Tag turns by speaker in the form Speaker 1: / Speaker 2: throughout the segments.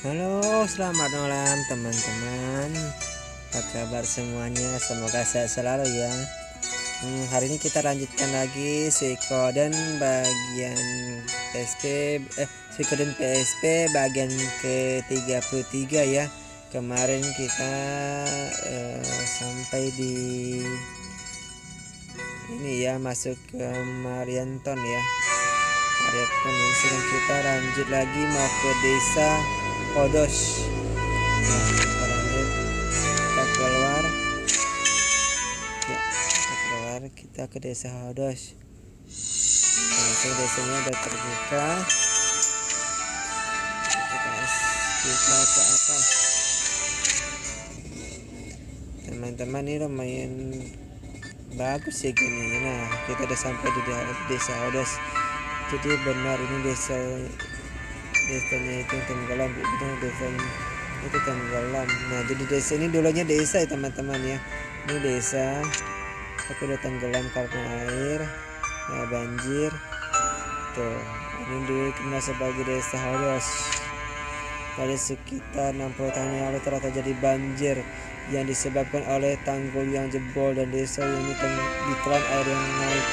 Speaker 1: Halo, selamat malam teman-teman. Apa kabar semuanya? Semoga sehat selalu ya. Hari ini kita lanjutkan lagi Suikoden bagian PSP Suikoden PSP bagian ke-33 ya. Kemarin kita sampai di ini ya, masuk ke Marianton ya. Marianton, sekarang kita lanjut lagi mau ke desa Hodos. Kita lanjut, kita keluar ya, kita ke desa Hodos. Desanya udah terbuka, kita ke atas. Teman-teman, ini lumayan bagus ya gini. Nah, kita udah sampai di desa Hodos. Jadi benar ini desanya itu tenggelam, betul, desanya itu tenggelam. Nah, jadi desa ini dulunya desa ya teman-teman ya. Ini desa tapi udah tenggelam karena air ya, banjir tuh. Ini dikenal sebagai desa Hodos. Pada sekitar 60 tahun yang lalu telah terjadi banjir yang disebabkan oleh tanggul yang jebol dan desa ini ditelan air yang naik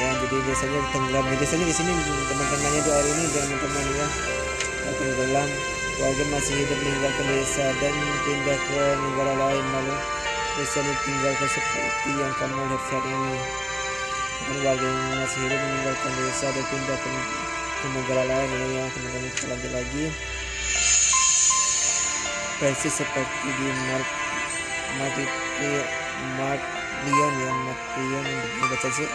Speaker 1: ya. Jadi desanya tenggelam. Desanya di sini teman-temannya di air ini teman-teman ya, tenggelam. Warga masih hidup meninggalkan desa dan pindah ke negara lain, lalu desa ini tinggalkan seperti yang kamu lihat saat ini. Dan warga yang masih hidup meninggalkan desa dan pindah ke negara lain ya teman-teman. Kita lanjut lagi, persis seperti di Martlion ya, Martlion yang dibaca sih.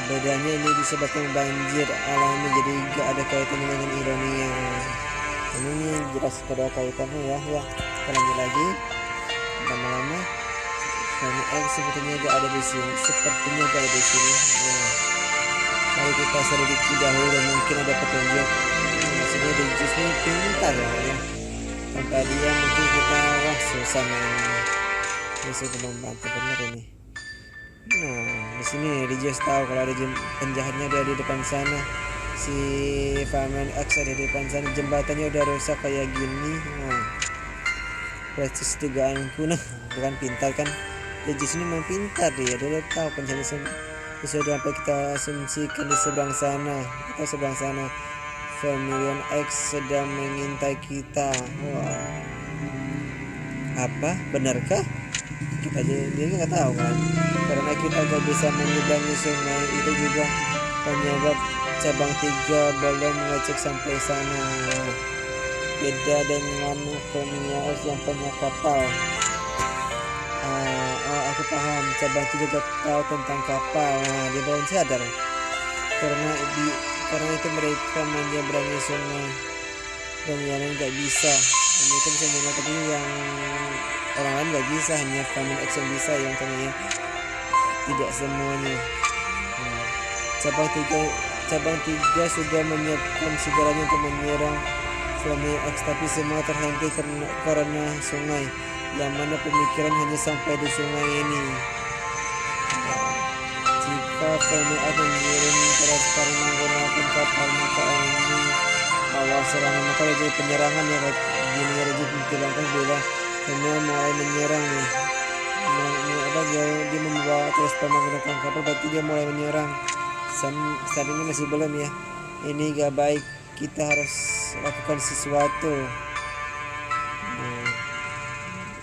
Speaker 1: Bedanya ini disebabkan banjir alami, jadi gak ada kaitannya dengan Ironia. Ini jelas pada kaitannya ya. Kita lanjut lagi, lama-lama kami sepertinya gak ada di sini, mari kita selidiki dahulu, mungkin ada petunjuk. Maksudnya di jusnya pintar ya, tanpa dia mungkin kita susah mainnya. Bisa membantu benar ini. Nah, di sini Rijus tahu kalau ada penjahatnya dia di depan sana. Si Famen X ada di depan sana. Jembatannya udah rusak kayak gini. Nah, persis dugaanku. Nah, bukan pintar kan? Rijus ini memang pintar dia. Dia udah tahu penjahatnya sudah sampai kita asumsikan di seberang sana. Kita seberang sana. Familion X sedang mengintai kita. Wah. Apa? Benarkah? Kita dia nggak tahu kan, karena kita gak bisa menyeberangi sungai. Itu juga penyebab cabang 3 belum mengecek sampai sana. Beda dengan Komias yang punya kapal. Aku paham, cabang 3 gak tahu tentang kapal. Nah, dia belum sadar karena itu mereka menyeberangi sungai dan yang lain gak bisa. Mereka bisa menyeberangi, tapi yang orang lain gak bisa, hanya Family X yang bisa, yang tengahnya tidak semuanya. Cabang 3 sudah menyiapkan segalanya untuk menyerang Family X, tapi semua terhenti karena sungai, yang mana pemikiran hanya sampai di sungai ini. Jika Family X mengirim transfer menggunakan kapal, maka ini awal serangan, maka jadi penyerangan ya. Gini Rejim mentilangkan bila semua mulai menyerang nih. Dia membawa terus menggunakan kapal, berarti dia mulai menyerang. Saat ini masih belum ya. Ini gak baik, kita harus lakukan sesuatu.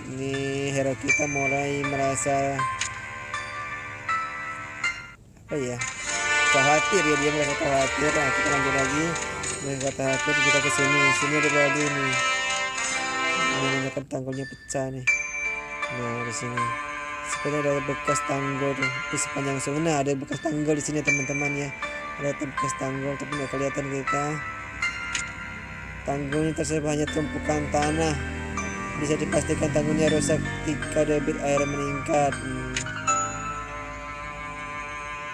Speaker 1: Ini hero kita mulai merasa apa ya, khawatir ya, dia merasa khawatir. Nah, kita lanjut lagi, mereka khawatir. Kita ke sini ada lagi nih, menggunakan tanggulnya pecah nih. Nah, di sini sebenarnya ada bekas tanggul di sepanjang sungai. Nah, ada bekas tanggul di sini teman-teman ya. Ada bekas tanggul tapi nggak kelihatan kita. Tanggulnya tersebut hanya tumpukan tanah. Bisa dipastikan tanggulnya rusak ketika debit air meningkat.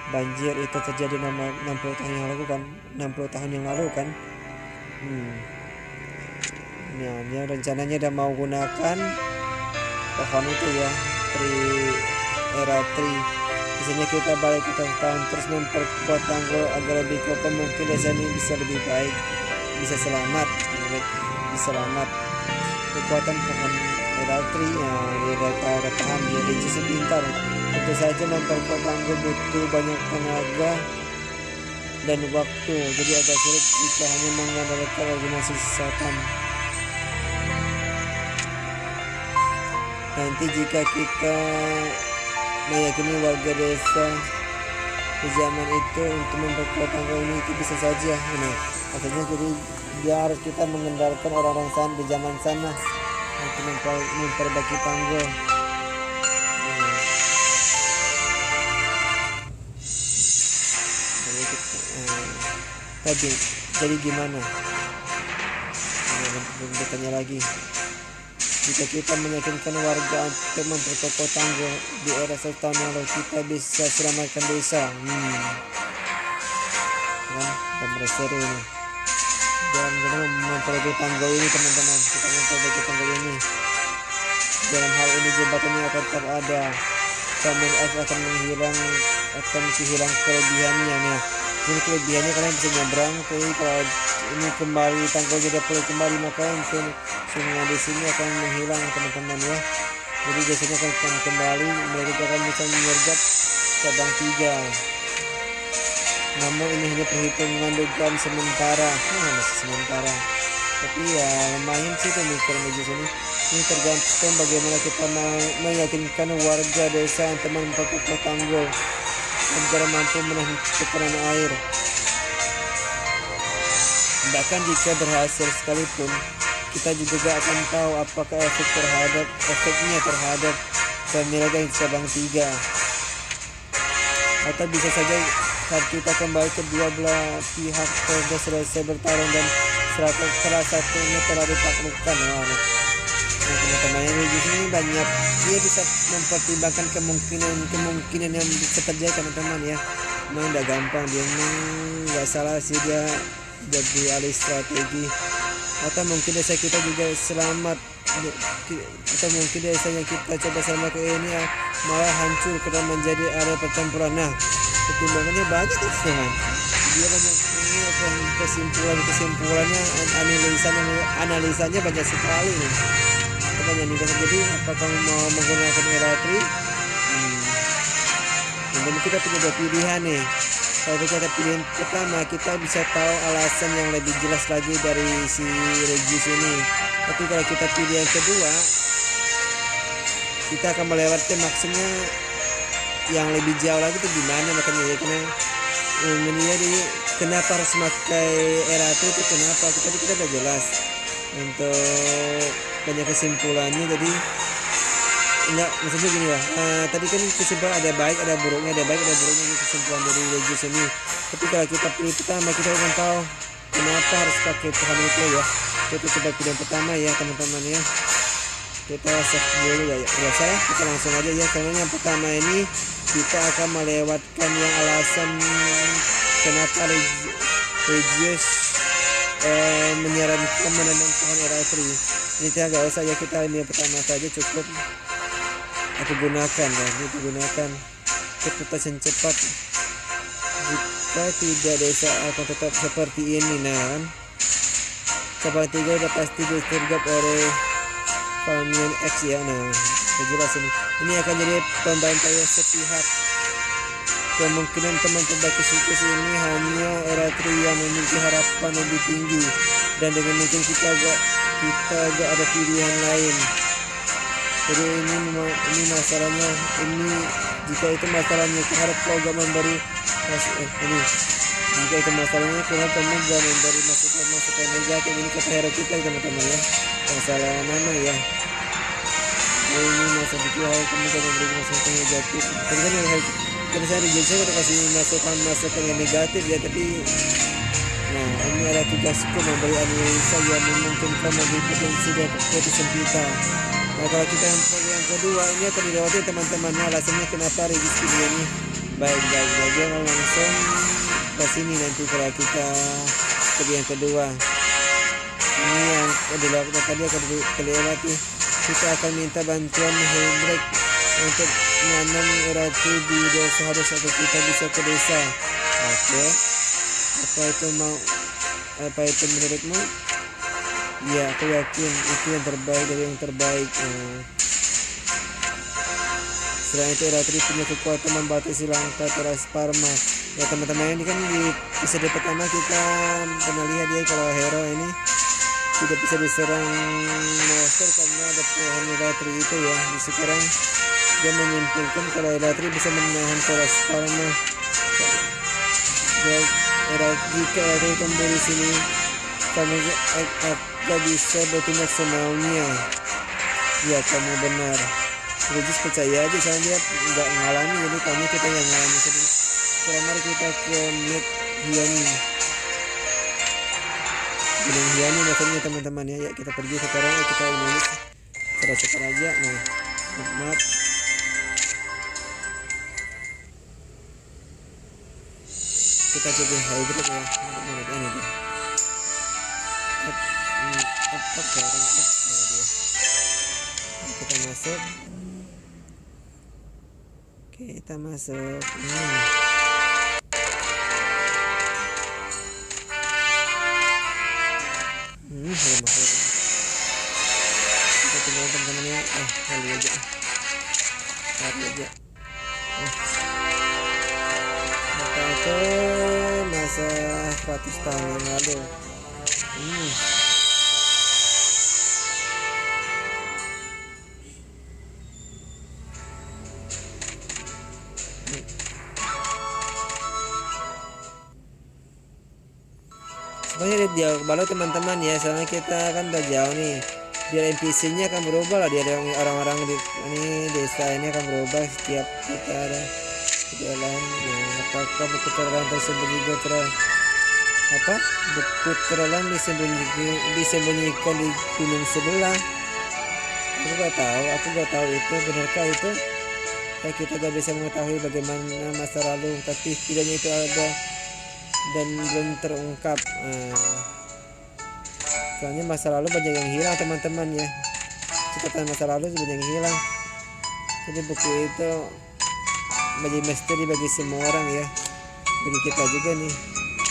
Speaker 1: Banjir itu terjadi 60 tahun yang lalu kan. 60 tahun yang lalu kan. Nah, dia rencananya udah mau gunakan pohon itu ya, era tree. Biasanya kita balik ke tahun terus memperkuat tanggul agar lebih kokoh. Mungkin desa ini bisa lebih baik. bisa selamat, kekuatan pohon eratri dia udah paham, dia Regis pintar. Tentu saja memperkuat tangguh butuh banyak tenaga dan waktu, jadi agak sulit jika hanya mengandalkan organisasi setan. Nanti jika kita meyakini warga desa di zaman itu untuk memperkuat tangguh ini, itu bisa saja. Akhirnya jadi dia harus kita mengandalkan orang-orang sana di zaman sana untuk memperbaiki tangguh. Jadi gimana? Bertanya lagi. Jika kita meyakinkan warga untuk memperkokoh tangguh di era 1 tahun yang lalu, kita bisa selamatkan desa. Dan berseru ini. Dan memperbaiki tangguh ini, teman-teman. Kita memperbaiki tangguh ini. Dalam hal ini jembatannya akan tetap ada. Samuel akan kehilangan kelebihannya. Jadi kelebihannya kalian bisa nyebrang. Tapi kalau ini kembali tangguh jadi perlu kembali, maka sungai di sini akan menghilang, teman-teman ya. Jadi biasanya akan kembali, mereka akan bisa menyergap cabang 3. Namun ini hanya perhitungan dugaan sementara, masih sementara. Tapi ya lumayan sih pemikiran di sini. Ini tergantung bagaimana kita meyakinkan warga desa untuk memperkokoh tangguh agar mampu menahan tekanan air. Bahkan jika berhasil sekalipun, kita juga gak akan tahu apakah efeknya terhadap penyelesaian cabang 3. Atau bisa saja saat kita kembali kedua belah pihak sudah selesai bertarung dan salah satunya telah ditaklukkan. Teman-teman ini di sini banyak, dia bisa mempertimbangkan kemungkinan yang bisa terjadi, teman-teman ya. Memang udah gampang, dia nggak salah sih, dia jadi alih strategi. Atau mungkin desa kita juga selamat, atau mungkin desa yang kita coba selamat ke ini malah hancur karena menjadi area pertempuran. Pertimbangannya banyak teman. Dia banyak ini kesimpulannya, analisanya banyak sekali nih. Jadi apakah mau menggunakan eratri? Dan kita punya 2 pilihan nih. Kalau kita pilihan pertama, kita bisa tahu alasan yang lebih jelas lagi dari si Regis ini. Tapi kalau kita pilih yang kedua, kita akan melewati maksudnya yang lebih jauh lagi itu gimana, makanya ya menjadi kenapa harus pakai eratri itu, kenapa kita udah jelas untuk banyak kesimpulannya. Jadi enggak, maksudnya gini lah, tadi kan kesimpulan ada baik ada buruknya kesimpulan dari Regis ini. Tapi kalau kita pilih pertama, kita akan tahu kenapa harus pakai pohon itu ya. Kita coba pilih yang pertama ya teman-teman ya. Kita save dulu ya, biasa ya, kita langsung aja ya. Karena yang pertama ini kita akan melewatkan yang alasan kenapa Regis menyarankan menanam pohon eratri. Ini kita nggak usah ya, kita ini yang pertama saja cukup. Aku gunakan ya, ini digunakan keputusan cepat. Jika tidak, desa akan tetap seperti ini. Kan cabang 3 udah pasti disergap oleh Famian X ya. Jelas ini akan jadi pembantaian sepihak. Kemungkinan teman-teman ke situs ini hanya eratri yang memiliki harapan lebih tinggi, dan dengan mungkin kita gak ada pilihan lain. Jadi ini masalahnya, ini jika itu masalahnya harap kau gak memberi ini, jika itu masalahnya harap kamu gak memberi masukan negatif. Ini kata hero kita teman-teman ya, masalah nama ya. Ini masalah itu harap kamu gak memberi masukan negatif. Tapi kan karena saya reject, saya kasih masukan yang negatif ya, tapi ini adalah tugasku memberi analisa yang memungkinkan bagi potensi dan keputusan kita. Kalau kita yang kedua, ini akan dilewati teman-temannya. Alasannya kenapa Regis video ini baik langsung ke sini nanti kalau kita ke yang kedua. Ini yang dilakukan tadi akan dilewati. Kita akan minta bantuan Hendrik untuk menanam eratri di desa kita bisa ke desa. Oke. Apa itu mau apa itu menurutmu? Ya aku yakin itu yang terbaik dari yang terbaik. Selain itu Ratri punya kekuatan membatasi langkah Teras Parma. Ya teman-teman, ini kan di episode pertama kita pernah lihat ya kalau hero ini tidak bisa diserang monster karena ada pohon Ratri itu ya. Di sekarang dia menyimpulkan kalau Ratri bisa menahan Teras Parma. Jika Ratri kembali di sini, kamu gak bisa bertindak semaunya. Ya kamu benar. Regis percaya aja, soalnya dia nggak ngalami, jadi kami kita yang ngalami sendiri. Sekarang mari kita ke Mid Hyani. Gunung Hyani maksudnya teman-teman ya. Ya kita pergi sekarang, kita ini cepat aja. Nah, maaf. Kita coba hybrid ya. Mana ini tuh? Apa sekarang dia? Kita masuk. Kita masuk. Kita tinggal teman-temannya. Kali aja. Kita ke masa 100 tahun yang lalu. Sebenarnya jauh baru teman-teman ya, soalnya kita kan udah jauh nih. Biar NPC-nya akan berubah lah, dia orang-orang di ini desa ini akan berubah setiap kita ada jalan. Apakah buku terlarang tersebut juga buku terlarang disembunyikan di gunung sebelah? Aku gak tahu itu benarkah itu. Kita gak bisa mengetahui bagaimana masa lalu, tapi setidaknya itu ada dan belum terungkap. Soalnya masa lalu banyak yang hilang teman-teman ya, catatan masa lalu banyak yang hilang. Jadi buku itu bagi misteri bagi semua orang ya, bagi kita juga nih.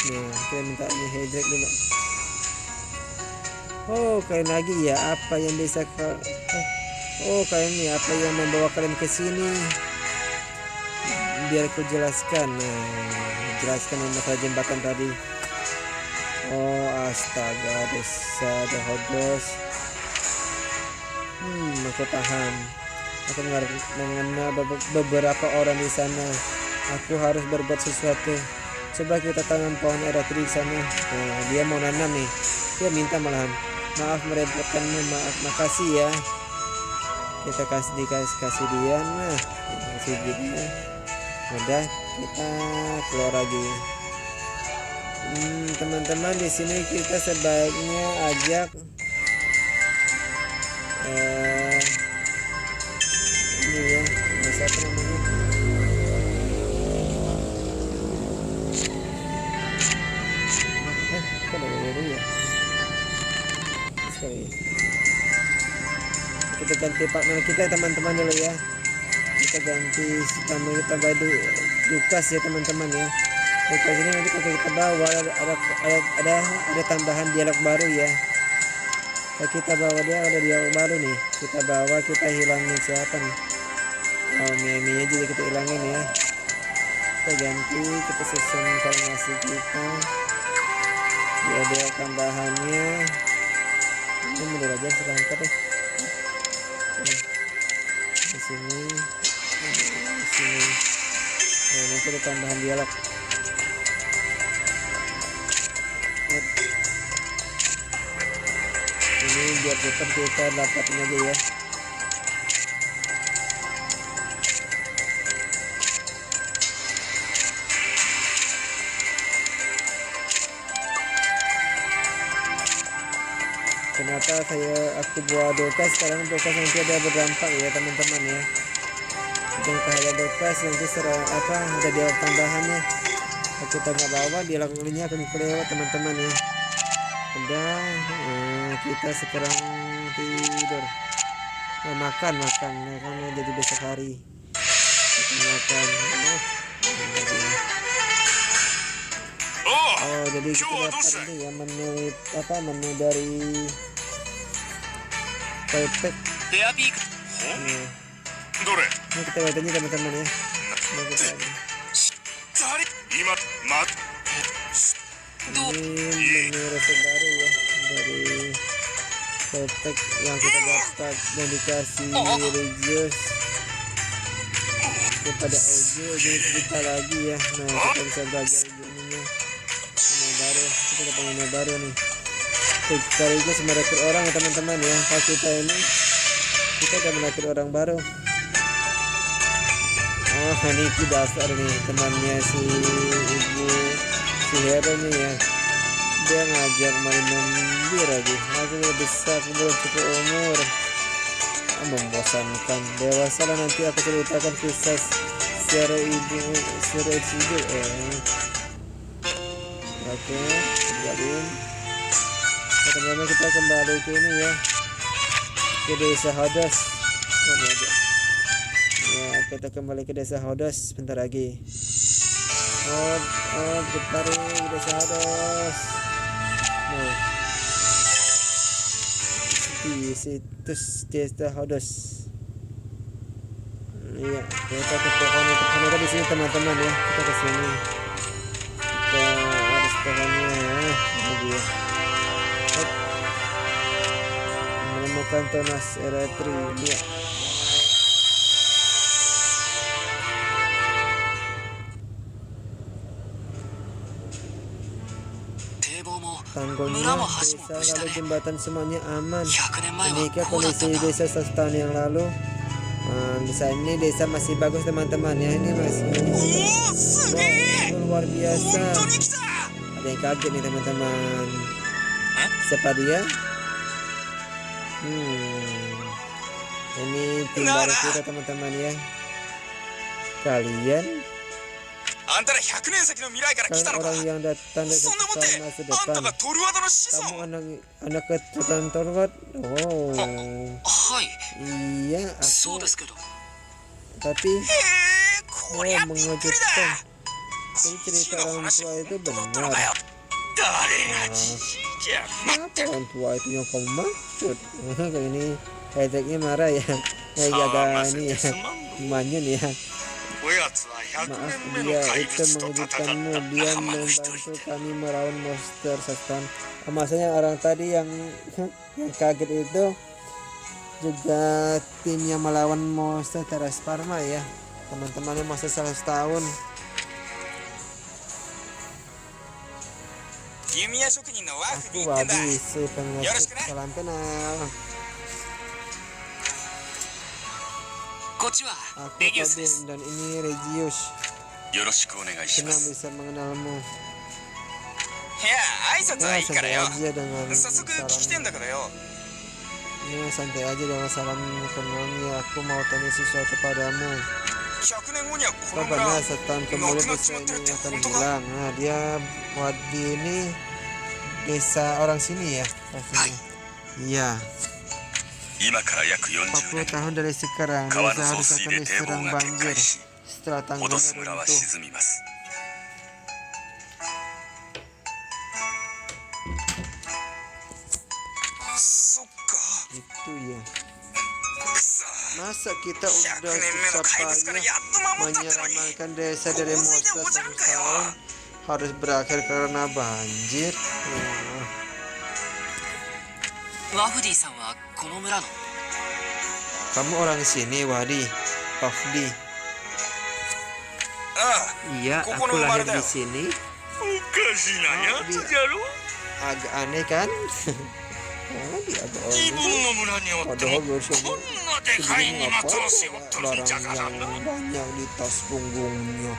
Speaker 1: Nah kita minta nih hydrate dulu. Kalian lagi ya, apa yang bisa kalian nih, apa yang membawa kalian ke sini? Biar aku jelaskan. Jelaskan masalah jembatan tadi. Astaga, desa Dahodos. Aku paham. Aku mengenal beberapa orang di sana. Aku harus berbuat sesuatu. Coba kita tanam pohon Ratri di sana. Dia mau nanam nih. Dia minta malahan. Maaf merepotkanmu, makasih ya. Kita kasih dia. Nah, kasih dia. Udah, kita keluar lagi. Teman-teman, di sini kita sebaiknya ajak ini ya, siapa namanya? Kok ada dulu ya? Sekali. Kita ganti partner kita teman-teman dulu ya. Kita ganti tambah Lukas ya teman-teman ya. Lukas ini nanti kalau kita bawa ada tambahan dialog baru ya. Kalau kita bawa dia ada dialog baru nih. Kita bawa, kita hilangin siapa nih? Mimi juga kita hilangin ya. Kita ganti, kita susun informasi kita. Dia ada tambahannya. Ini mundur aja serangkat deh. Di sini. Nanti ada tambahan dialog. Ini biar cepat kita dapatin aja ya. Kenapa aku buat Dokas? Sekarang Dokas nanti ada berdampak ya teman-teman ya. Dan kalau Dokas nanti ada dialog tambahannya. Kalau kita nggak bawa dialog ini akan kelewat teman-teman ya. Udah, kita sekarang tidur. Makan jadi besok hari. Kita makan. Oh, jadi kita dapat ini ya menu dari Paypack. Ini kita lihat aja teman-teman ya. Ini menu resep baru ya dari Paypack yang kita dapat dan dikasih Regius kepada Ojo kita lagi ya. Nah, kita bisa belajar ininya menu baru. Kita dapat menu baru nih. Sekaligus merekrut orang ya teman-teman ya. Pas kita udah merekrut orang baru. Oh, ini dasar nih temannya si Hero nih ya. Dia ngajak mainan bir lagi. Aku udah besar, aku belum cukup umur. Membosankan. Dewasa lah nanti aku ceritakan kisah secara ibu. Oke, kembali. Teman-teman, kita kembali ke ini ya, ke desa Hodos. Ya, kita kembali ke desa Hodos sebentar lagi. Bentar ke desa Hodos. Nah, di situs desa Hodos. Iya, kita ke pohon di sini teman-teman ya. Kita ke sini. Kita harus pohonnya. Ini dia. Menemukan Tonas Eretri ya. Tanggulnya desa lalu jembatan semuanya aman. Inikah kondisi desa 100 tahun yang lalu. Bisa ini desa masih bagus teman-teman ya. Ini masih luar biasa. Ada yang kaget nih teman-teman. Siapa dia? Ini tim baru kita teman-teman ya. Kalian orang yang datang dari tahun masa depan. Kamu anak keturunan Torwat. Oh, iya aku. Tapi mengejutkan. Jadi cerita orang tua itu benar. Apa orang tua itu yang kamu maksud? Kayak ini kayaknya marah ya. Kayak agak ini ya, manyun ya. Maaf, dia itu mengejutkanmu. Dia membantu kami melawan monster setan. Maksudnya orang tadi yang kaget itu juga tim yang melawan monster Teras Parma ya. Teman-temannya masih 100 tahun. Aku Wabi, si pengecut. Salam kenal. Aku Fabin dan ini Regius. Senang bisa mengenalmu. Santai aja dengan salam. Ya, santai aja dengan salam kenalnya. Aku mau tanya sesuatu padamu. Kabarnya setahun kemudian desa ini akan hilang. Nah, dia Wadi ini desa orang sini ya pastinya. Iya. 40 tahun dari sekarang desa harus akan diserang banjir setelah tanggulnya runtuh. Itu ya. Masa kita udah susah payah menyelamatkan desa dari monster 100 tahun harus berakhir karena banjir. Kamu orang sini, Wadi? Wafdi? Iya, aku lahir di sini. Agak aneh kan? Padahal biasanya segini apa barang yang banyak di tas punggungnya.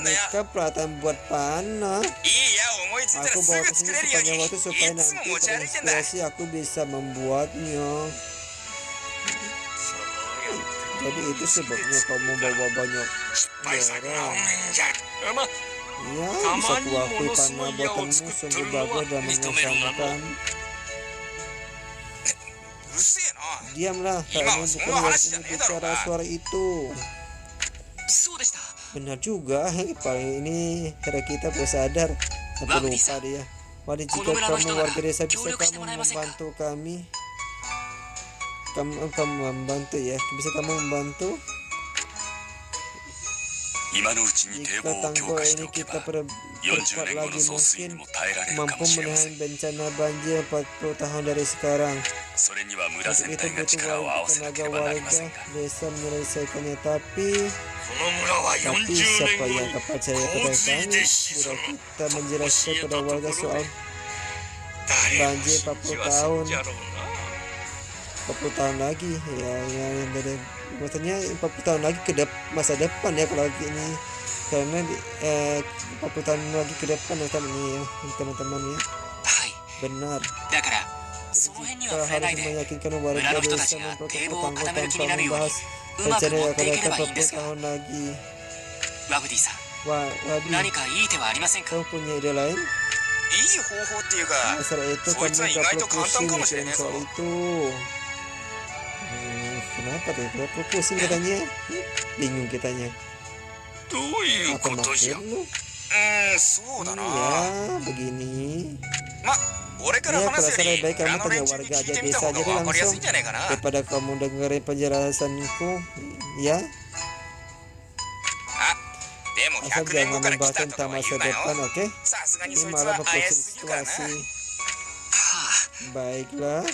Speaker 1: Mereka peralatan buat panah. Aku bawa ke sini sepanjang waktu supaya nanti terinspirasi aku bisa membuatnya. Jadi itu sebabnya kamu bawa banyak barang. Ya, bisa kuakui panah buatanmu sungguh bagus dan mengesankan. Diamlah, kamu bukan waktunya bicara suara itu. Benar juga. Paling ini hera kita baru sadar. Sampai lupa dia. Wadi, jika kamu warga desa bisa kamu membantu kami. Kamu membantu ya. Bisa kamu membantu? Jika tanggul ini kita perkuat lagi, mungkin mampu menahan bencana banjir 40 tahun dari sekarang. Untuk itu butuh tenaga warga desa menyelesaikannya, tapi siapa yang akan percaya pada kami bila kita menjelaskan pada warga soal banjir 40 tahun lagi ya, yang dari maksudnya 40 tahun lagi ke masa depan ya, kalau ini karena 40 tahun lagi ke depan ya, ini ya teman-teman ya. Benar. Kita harus meyakinkan warga desa memperkuat tanggul tanpa membahas rencana yang akan datang 40 tahun lagi. Wadi, kau punya ide lain? Masalah itu kamu gak perlu pusing mikirin soal itu. Kenapa tuh? Gak perlu pusing katanya. Bingung kitanya. Apa maksud lu? Ya, begini. Ya, perasaan lebih baik kamu tanya warga aja desa aja deh langsung, daripada kamu dengerin penjelasanku. Ya, asal jangan membahas tentang masa depan, oke? Ini malah mempersulit situasi. Baiklah.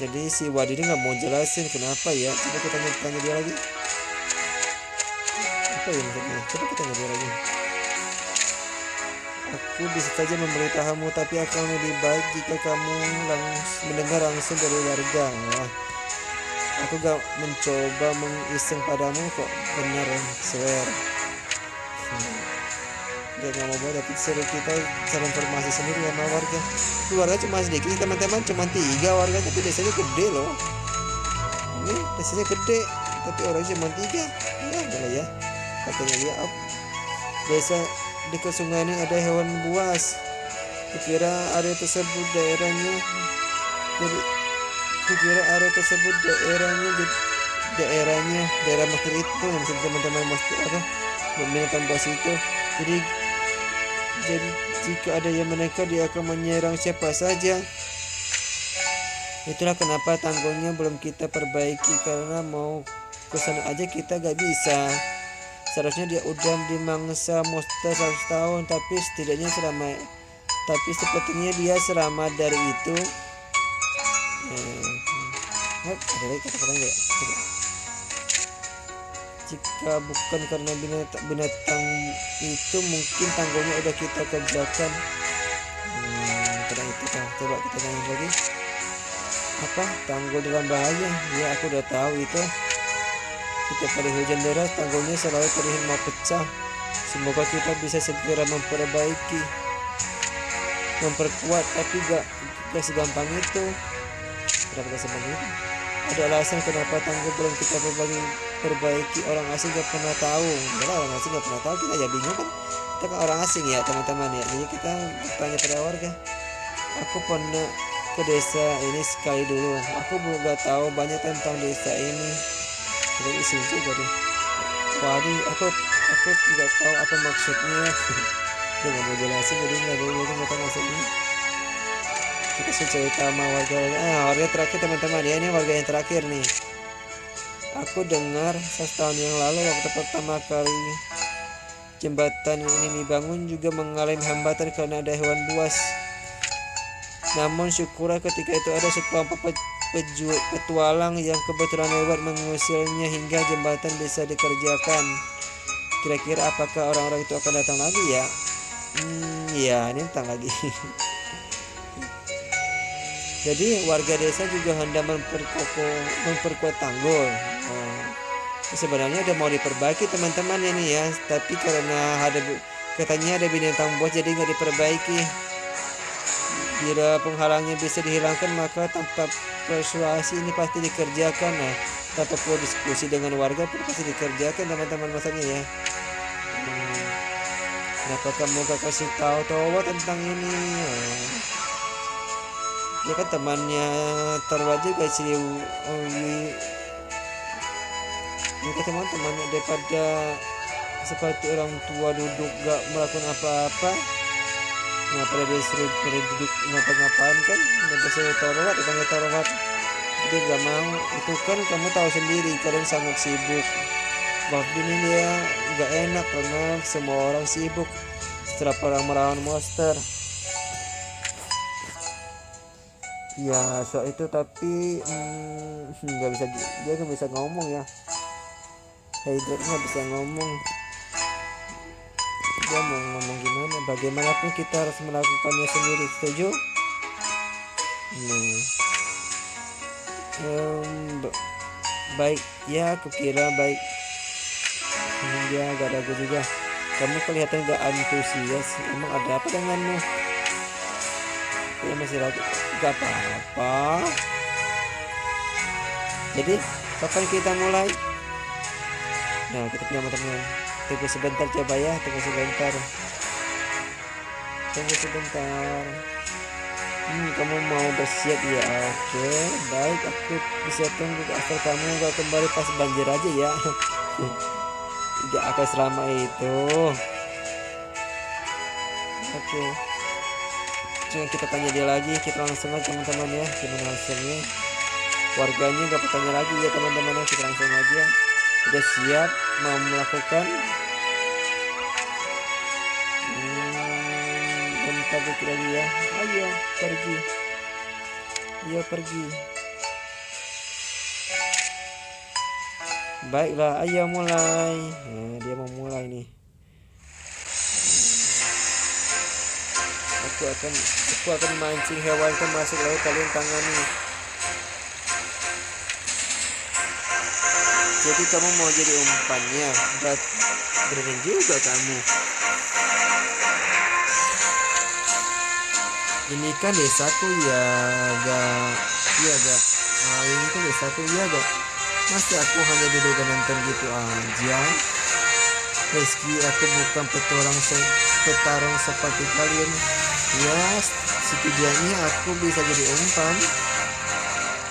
Speaker 1: Jadi si Wadi ini nggak mau jelasin kenapa ya. Coba kita tanya dia lagi. Apa ya maksudnya? Coba kita tanya dia lagi. Aku bisa saja memberitahumu, tapi akan lebih baik jika kamu mendengar langsung dari warga. Wah, aku gak mencoba mengiseng padamu kok, benar, swear. Dia gak mau buat, tapi seru kita cari informasi sendiri sama warga. Warga cuma sedikit teman-teman, cuma 3 warga, tapi desanya gede loh. Ini desanya gede, tapi orang cuma 3. Ya boleh ya, katanya dia desa dekat sungai ini ada hewan buas. Kukira area tersebut daerahnya daerah master itu yang teman-teman master apa binatang buas itu. Jadi jika ada yang menekan, dia akan menyerang siapa saja. Itulah kenapa tanggulnya belum kita perbaiki, karena mau kesana aja kita gak bisa. Seharusnya dia udah dimangsa monster 100 tahun, tapi sepertinya dia selamat dari itu. Ada lagi kata-kata enggak? Jika bukan karena binatang itu, mungkin tanggulnya udah kita kerjakan. Karena itu kan, coba kita tanya lagi. Apa? Tanggul dalam bahaya? Ya, aku udah tahu itu. Setiap kali hujan deras, tanggulnya selalu terlihat mau pecah. Semoga kita bisa segera memperkuat, tapi gak segampang itu. Kenapa gak segampang itu? Ada alasan kenapa tanggul belum kita perbaiki. Orang asing gak pernah tahu. Karena orang asing gak pernah tahu, kita aja bingung kan. Kita kan orang asing ya teman-teman ya. Jadi kita tanya pada warga. Aku pernah ke desa ini sekali dulu. Aku gak tahu banyak tentang desa ini. Jadi isi juga deh. Waduh, aku tidak tahu apa maksudnya. Dia nggak mau jelasin, jadi nggak tahu maksudnya. Kita cerita sama warga terakhir teman-teman ya, ini warga yang terakhir nih. Aku dengar 100 tahun yang lalu waktu pertama kali jembatan ini dibangun juga mengalami hambatan karena ada hewan buas. Namun syukurlah ketika itu ada sekelompok petualang yang kebetulan lewat mengusirnya hingga jembatan bisa dikerjakan. Kira-kira apakah orang-orang itu akan datang lagi ya? Ya, ini datang lagi. Jadi warga desa juga hendak memperkuat tanggul. Sebenarnya udah mau diperbaiki teman-teman ini ya, tapi karena katanya ada binatang buas jadi nggak diperbaiki. Bila penghalangnya bisa dihilangkan, maka tanpa persuasi ini pasti dikerjakan. Nah, tanpa perlu diskusi dengan warga pun pasti dikerjakan teman-teman masanya ya. Kenapa kamu gak kasih tahu tentang ini? Dia kan temannya Tarwa juga si Mereka teman-teman daripada seperti orang tua duduk gak melakukan apa-apa, nah pada disuruh duduk ngapa-ngapain kan, udah disuruh tarawat, ditanya tarawat dia gak mau. Itu kan kamu tahu sendiri kalian sangat sibuk. Waktu ini dia gak enak karena semua orang sibuk setelah perang melawan monster. Ya soal itu tapi nggak bisa, dia nggak bisa ngomong ya. Hydra nggak bisa ngomong. Dia mau ngomong gimana? Bagaimanapun kita harus melakukannya sendiri. Setuju? Nih. Baik ya, aku kira baik. Dia agak ragu juga. Kamu kelihatan gak antusias. Emang ada apa denganmu? Dia masih ragu. Gak apa-apa. Jadi kapan kita mulai? Nah kita punya teman. Tunggu sebentar coba ya. Tunggu sebentar. Kamu mau bersiap ya? Oke, baik, aku bisa tunggu asal kamu gak kembali pas banjir aja ya. Gak akan selama itu. Oke, cuma kita tanya dia lagi. Kita langsung aja teman-teman ya, gimana hasilnya. Warganya gak bertanya lagi ya teman-teman, kita langsung aja. Udah siap mau melakukan? Bentar dikit lagi ya. Ayo pergi. Baiklah, ayo mulai. Nah, dia mau mulai nih. Aku akan mancing hewan itu masuk laut, kalian tangani. Jadi kamu mau jadi umpannya? Berani juga kamu. Ini kan desaku ya, ini kan desaku ya, Masa aku hanya duduk dan nonton gitu aja? Meski aku bukan petarung seperti kalian, ya setidaknya aku bisa jadi umpan.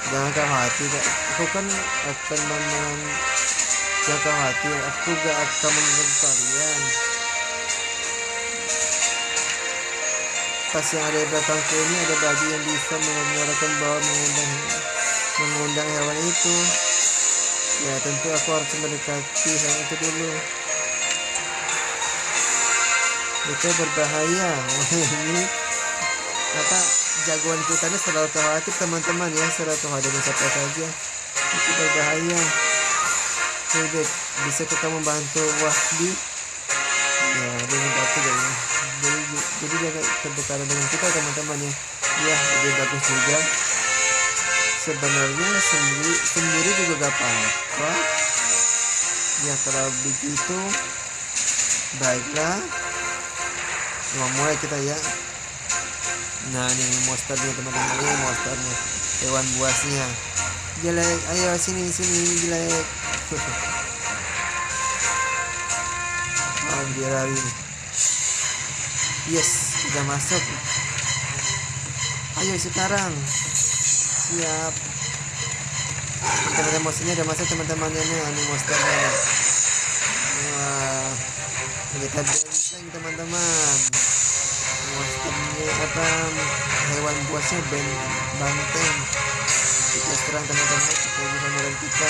Speaker 1: Jangan khawatir, aku kan akan jangan khawatir, aku gak akan mengganggu kalian. Pas yang ada di belakangku ini ada baju yang bisa mengarahkan bahwa mengundang hewan itu. Ya tentu aku harus mendekati hewan itu dulu. Itu berbahaya. Ini apa, jagoan kita ini selalu khawatir teman-teman ya, selalu khawatir siapa saja. Itu berbahaya. Oke, bisa kita membantu Wahdi. Ya dia membantu kayaknya. Jadi dia berdekatan dengan kita teman-teman ya. Ya dia bagus juga. Sebenarnya sendiri juga gak apa-apa. Ya kalau begitu baiklah. Mulai kita ya. Nah ini monsternya teman-teman, ini monsternya, hewan buasnya. Jelek, ayo sini jelek. Dia lari. Yes, udah masuk. Ayo sekarang. Siap. Teman-teman monsternya udah masuk teman-temannya nih, ini monsternya nih. Wah, kita benteng teman-teman. Monsternya apa, hewan buasnya banteng. Kita serang teman-teman, kita bisa melawan kita.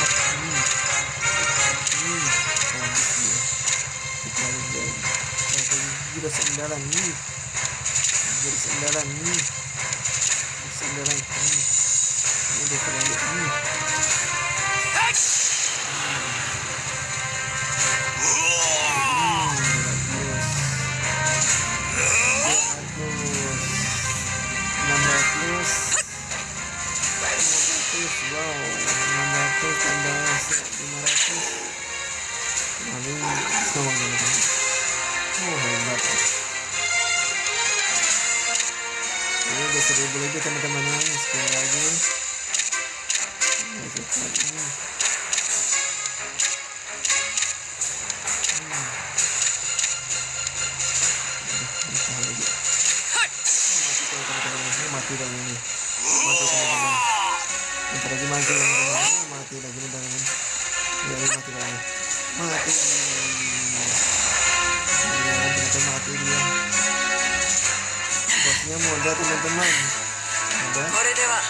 Speaker 1: Kita sendalan nih. Ini udah 1000 lebih teman-teman ya, sekali lagi. Mati dong ini. Mati teman-teman. Bentar lagi mati teman-teman. Mati lagi teman-teman. Ya mati lagi. Mati. Ya, ternyata mati dia. Bosnya muda teman-teman. Muda.
Speaker 2: これでは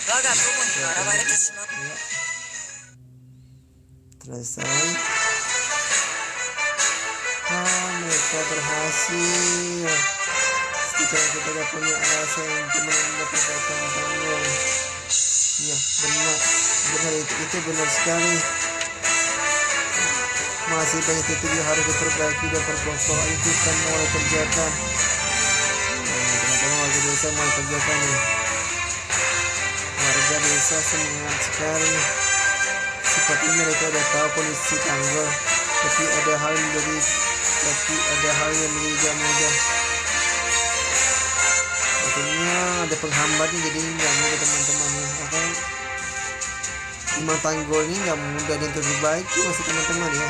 Speaker 2: 我が友に笑われてしまう。
Speaker 1: Ya. Selesai. Mereka berhasil. Sekarang kita gak punya alasan untuk mendapatkan tanggul. Ya, benar itu benar sekali. Masih banyak titik yang harus diperbaiki dan perkosaan kita mulai kerjakan. Teman-teman warga desa mulai kerjakan nih. Warga desa semangat sekali. Seperti mereka udah tahu kondisi tanggul, tapi ada hal yang menjadi gak mudah. Akhirnya ada penghambatnya, jadi nggak mudah teman-teman ya. Memang tanggul ini nggak mudah dan diperbaiki masih teman-teman ya.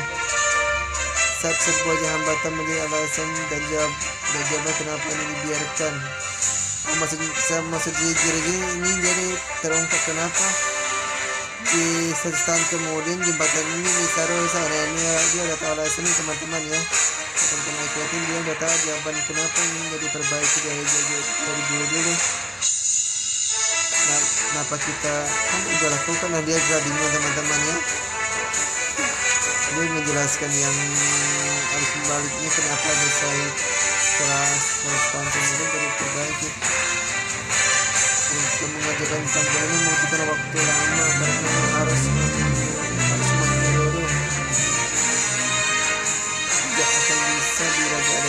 Speaker 1: Saat sebuah hambatan menjadi alasan dan jawaban kenapa ini dibiarkan. Maksud ini jadi terungkap kenapa di setahun kemudian jembatan ini seharusnya ini dia udah tahu alasan ini teman-teman ya. Teman-teman ikutin dia udah tahu jawaban kenapa ini jadi perbaiki dari dulu. Nah, kenapa kita kan udah lakukan dan dia juga bingung teman-teman ya. Dia menjelaskan yang harus membaliknya kenapa bisa keras tahun kemudian jadi perbaiki. Untuk mengajarkan tanggul ini membutuhkan waktu lama karena harus menyeluruh. Tidak akan bisa bila ada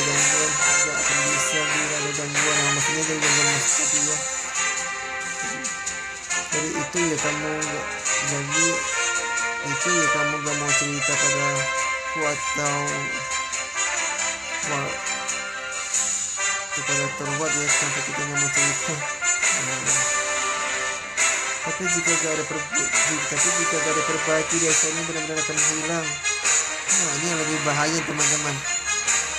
Speaker 1: gangguan. Nah, maksudnya dari gangguan maksudnya ya. Dari itu ya kamu gak mau cerita pada aku atau kepada terbuat ya sampai kita gak mau cerita. Tapi jika gak ada perbaiki biasanya benar-benar akan hilang. Nah, ini yang lebih bahaya teman-teman.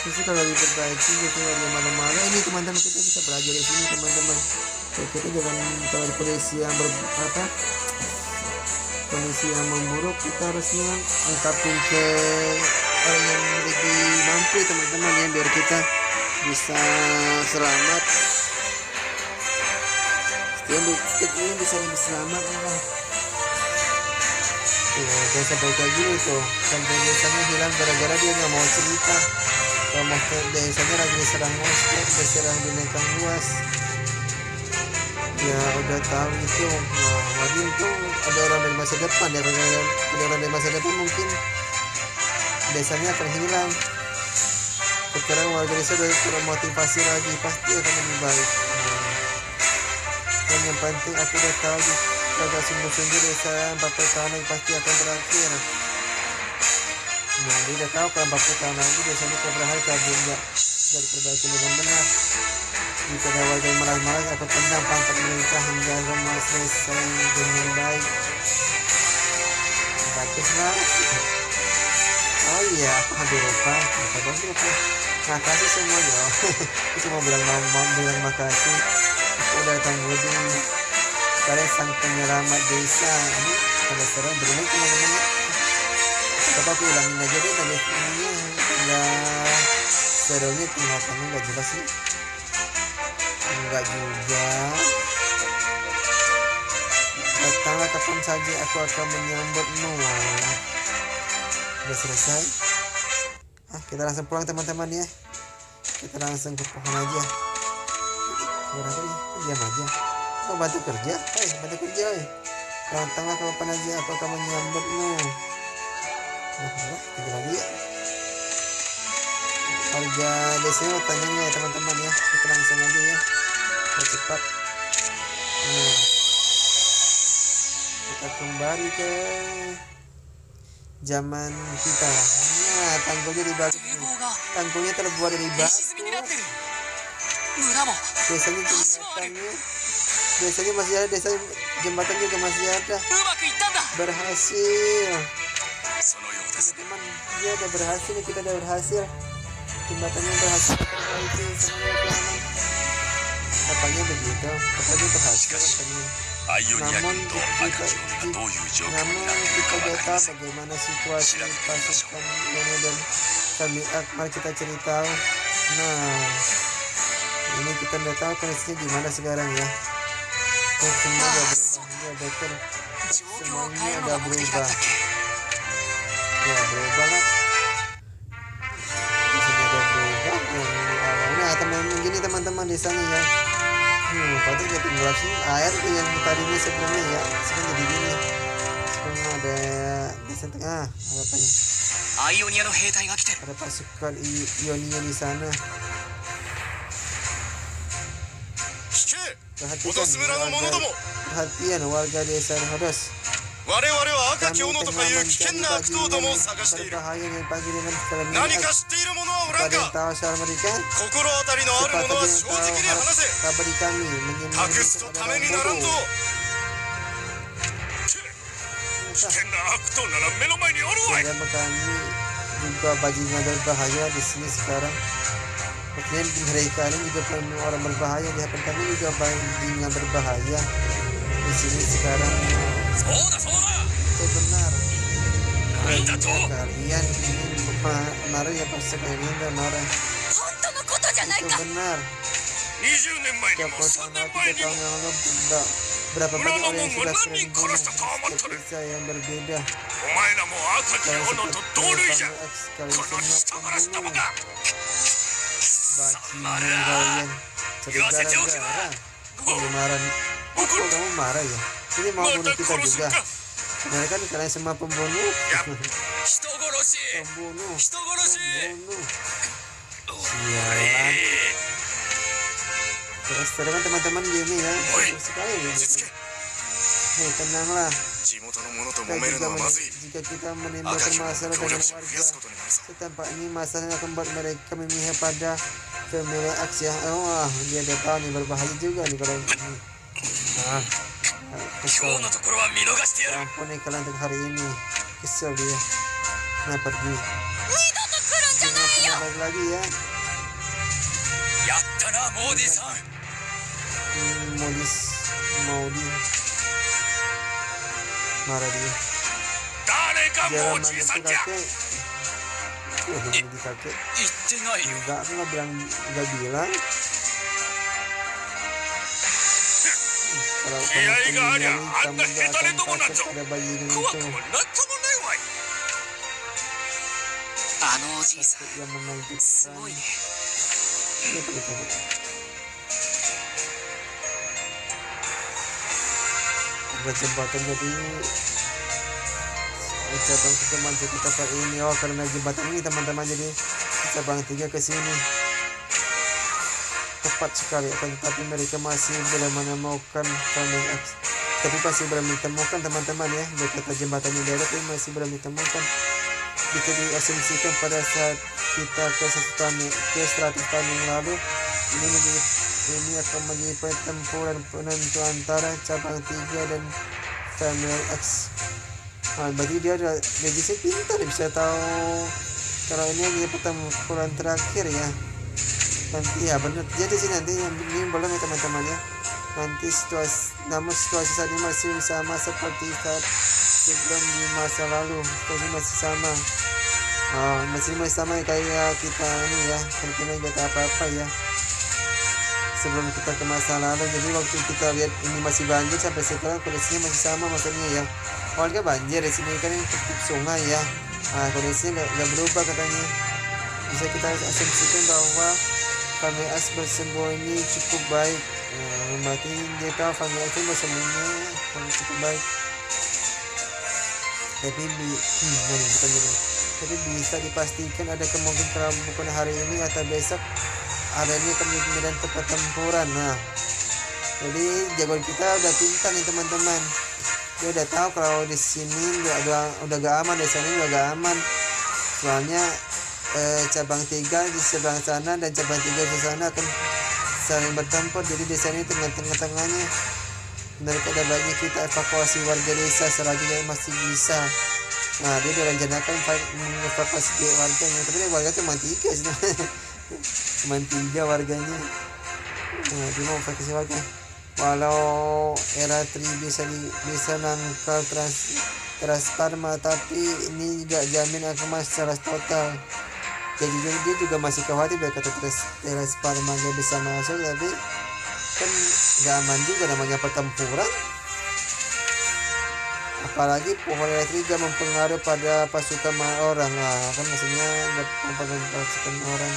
Speaker 1: Terus kalau diperbaiki biasanya dia malam-malam ini teman-teman, kita bisa belajar di sini teman-teman. Kita jangan kalau kondisi yang memburuk, kita harusnya angkapin ke orang yang lebih mampu teman-teman ya, biar kita bisa selamat. Setidaknya bisa lebih selamat ya. Tuh, sampai kayak gini tuh, sampai desanya hilang gara-gara dia nggak mau cerita. Kalau mau desanya lagi diserang monster, diserang binatang buas. Ya udah tahu itu. Nah, Wadin tuh ada orang dari masa depan ya, ada orang dari masa depan mungkin desanya akan hilang. Sekarang warga desa udah termotivasi lagi, pasti akan lebih baik. Dan yang penting aku udah tahu kagak sungguh-sungguh desa 40 tahun lagi pasti akan berakhir. Nah, dia udah tahu kalau 40 tahun lagi desanya akan berakhir kalau dia nggak diperbaiki dengan benar. Jika ada warga yang marah-marah, aku tendang pantat mereka hingga semua selesai dengan baik. Baguslah. Oh iya, aku hampir lupa. Makasih semuanya. Aku cuma bilang makasih. Aku udah datang Buding. Kalian sang penyelamat desa. Ini pada serang berenang teman-teman. Coba aku hilangin aja deh tadi ininya. Nggak serunya kelihatannya nggak jelas nih. Enggak juga. Datanglah kapan saja, aku akan menyambutmu. Udah selesai. Kita langsung pulang teman-teman ya. Kita langsung ke pohon aja. Berapa ya? Diam aja. Kau bantu kerja? Bantu kerja. Datanglah kapan aja, aku akan menyambutmu. Tinggal lagi ya. Harga desanya tanyanya ya teman-teman ya. Kita langsung aja ya. Cepat. Nah, kita kembali ke zaman kita. Nah, tanggulnya dibagi. Tanggulnya terbuat dari batu. Biasanya masih ada, jembatan juga masih ada. Berhasil. Teman-teman, dia udah berhasil, kita udah berhasil. Jembatannya berhasil perbaiki semuanya. Katanya begitu, katanya berhasil katanya. namun kita tidak tahu bagaimana situasi pasukan Yone dan Kamiak. Mari kita cerita. Nah, ini kita tidak tahu kondisinya gimana sekarang ya. Semua udah berubah, ya betul. Semuanya udah berubah. Ya berubah lah. Disini udah berubah. Nah teman-teman gini teman-teman di sana ya. Patut kita tinggal sini air tuh yang tadinya sebelumnya ya. Sekarang jadi gini. Sekarang ada di tengah. Apa ini? Ada pasukan Ionia di sana. Perhatian warga desa Hodos. Kami tengah mencari baju yang berbahaya yang pagi dengan Kalian tahu soal mereka? Sepatutnya tahu kabari kami menyembunyikan adalah bodoh. Agama kami juga bajingan berbahaya di sini sekarang. Maksudnya mereka ini juga orang berbahaya, di hadapan kami juga bajingan berbahaya di sini sekarang. Itu benar. Kalian ini marah ya pas kalian udah marah. Itu benar. 30 tahun yang lalu berapa banyak orang yang sudah kalian bunuh seperti saya yang berbeda. Kalian seperti kalian semua pembunuh. Bajingan kalian. Jadi gara-gara kamu marah. Kok kamu marah ya? Ini mau bunuh kita juga. Benar kan kalian semua pembunuh? Pembunuh. Sialan. Terus kan teman-teman gini ya. Sekali ya. Hei tenanglah. Jika kita menimbulkan masalah dengan warga setempat ini, masalah akan membuat mereka memihak pada family X ya. Wah, dia udah tahu nih berbahaya juga nih kalau ini. Kesel. Ampun nih kalian untuk hari ini. Kesel dia. Nah pergi. Jangan pernah balik lagi ya. Maudi marah dia. Jangan manggil kakek. Manggil kakek. Enggak, aku nggak bilang. Kalau kamu pemilihan, kamu gak akan takut ada bayi dengan itu. Yang menakjubkan. Ini begitu. Ada jembatan jadi cabang 3 masuk ke tempat ini. Oh karena jembatan ini teman-teman, jadi cabang 3 ke sini. Tepat sekali, tapi mereka masih belum menemukan Family X. Tapi masih belum ditemukan teman-teman ya. Kata jembatan ini ada tapi masih belum ditemukan. Kita diasumsikan pada saat kita ke 100 tahun yang lalu ini akan menjadi pertempuran penentu antara cabang 3 dan Family X. Berarti dia ada legisi pintar, bisa tahu kalau ini lagi pertempuran terakhir ya. Nanti ya benar, jadi sih nanti ini belum ya teman-teman ya. Nanti namun situasi saat ini masih sama seperti saat sebelum di masa lalu. Situasi masih sama. Masih sama kayak kita ini ya. Kita nggak tahu apa-apa ya. Sebelum kita ke masa lalu, jadi waktu kita lihat ini masih banjir sampai sekarang kondisinya masih sama maksudnya ya. Warga banjir di sini kan sungai ya. Kondisinya nggak berubah katanya. Bisa kita asumsikan bahwa Family X bersembunyi cukup baik. Berarti dia tahu Family X bersembunyi cukup baik. Tapi bisa dipastikan ada kemungkinan kalau bukan hari ini atau besok adanya kemungkinan pertempuran. Nah, jadi jagoan kita udah pintar nih teman-teman. Dia udah tahu kalau di sini udah gak aman, di sana udah gak aman. Soalnya cabang 3 di sebelah sana dan cabang 3 di sana akan saling bertempur. Jadi di sana tengah-tengahnya mereka ada baiknya kita evakuasi warga desa selagi masih bisa. Nah dia udah rencanakan evakuasi warganya, tapi warga cuma 3 sih. Cuma 3 warganya. Nah dia mau evakuasi warga. walau era tri bisa nangkal transparma, tapi ini gak jamin Akuma secara total. Jadi dia juga masih khawatir biar kata transparma gak bisa masuk, tapi kan gak aman juga namanya pertempuran. Apalagi pohon elektrik gak mempengaruhi pada pasukan orang lah, kan maksudnya gak mempengaruhi pasukan orang.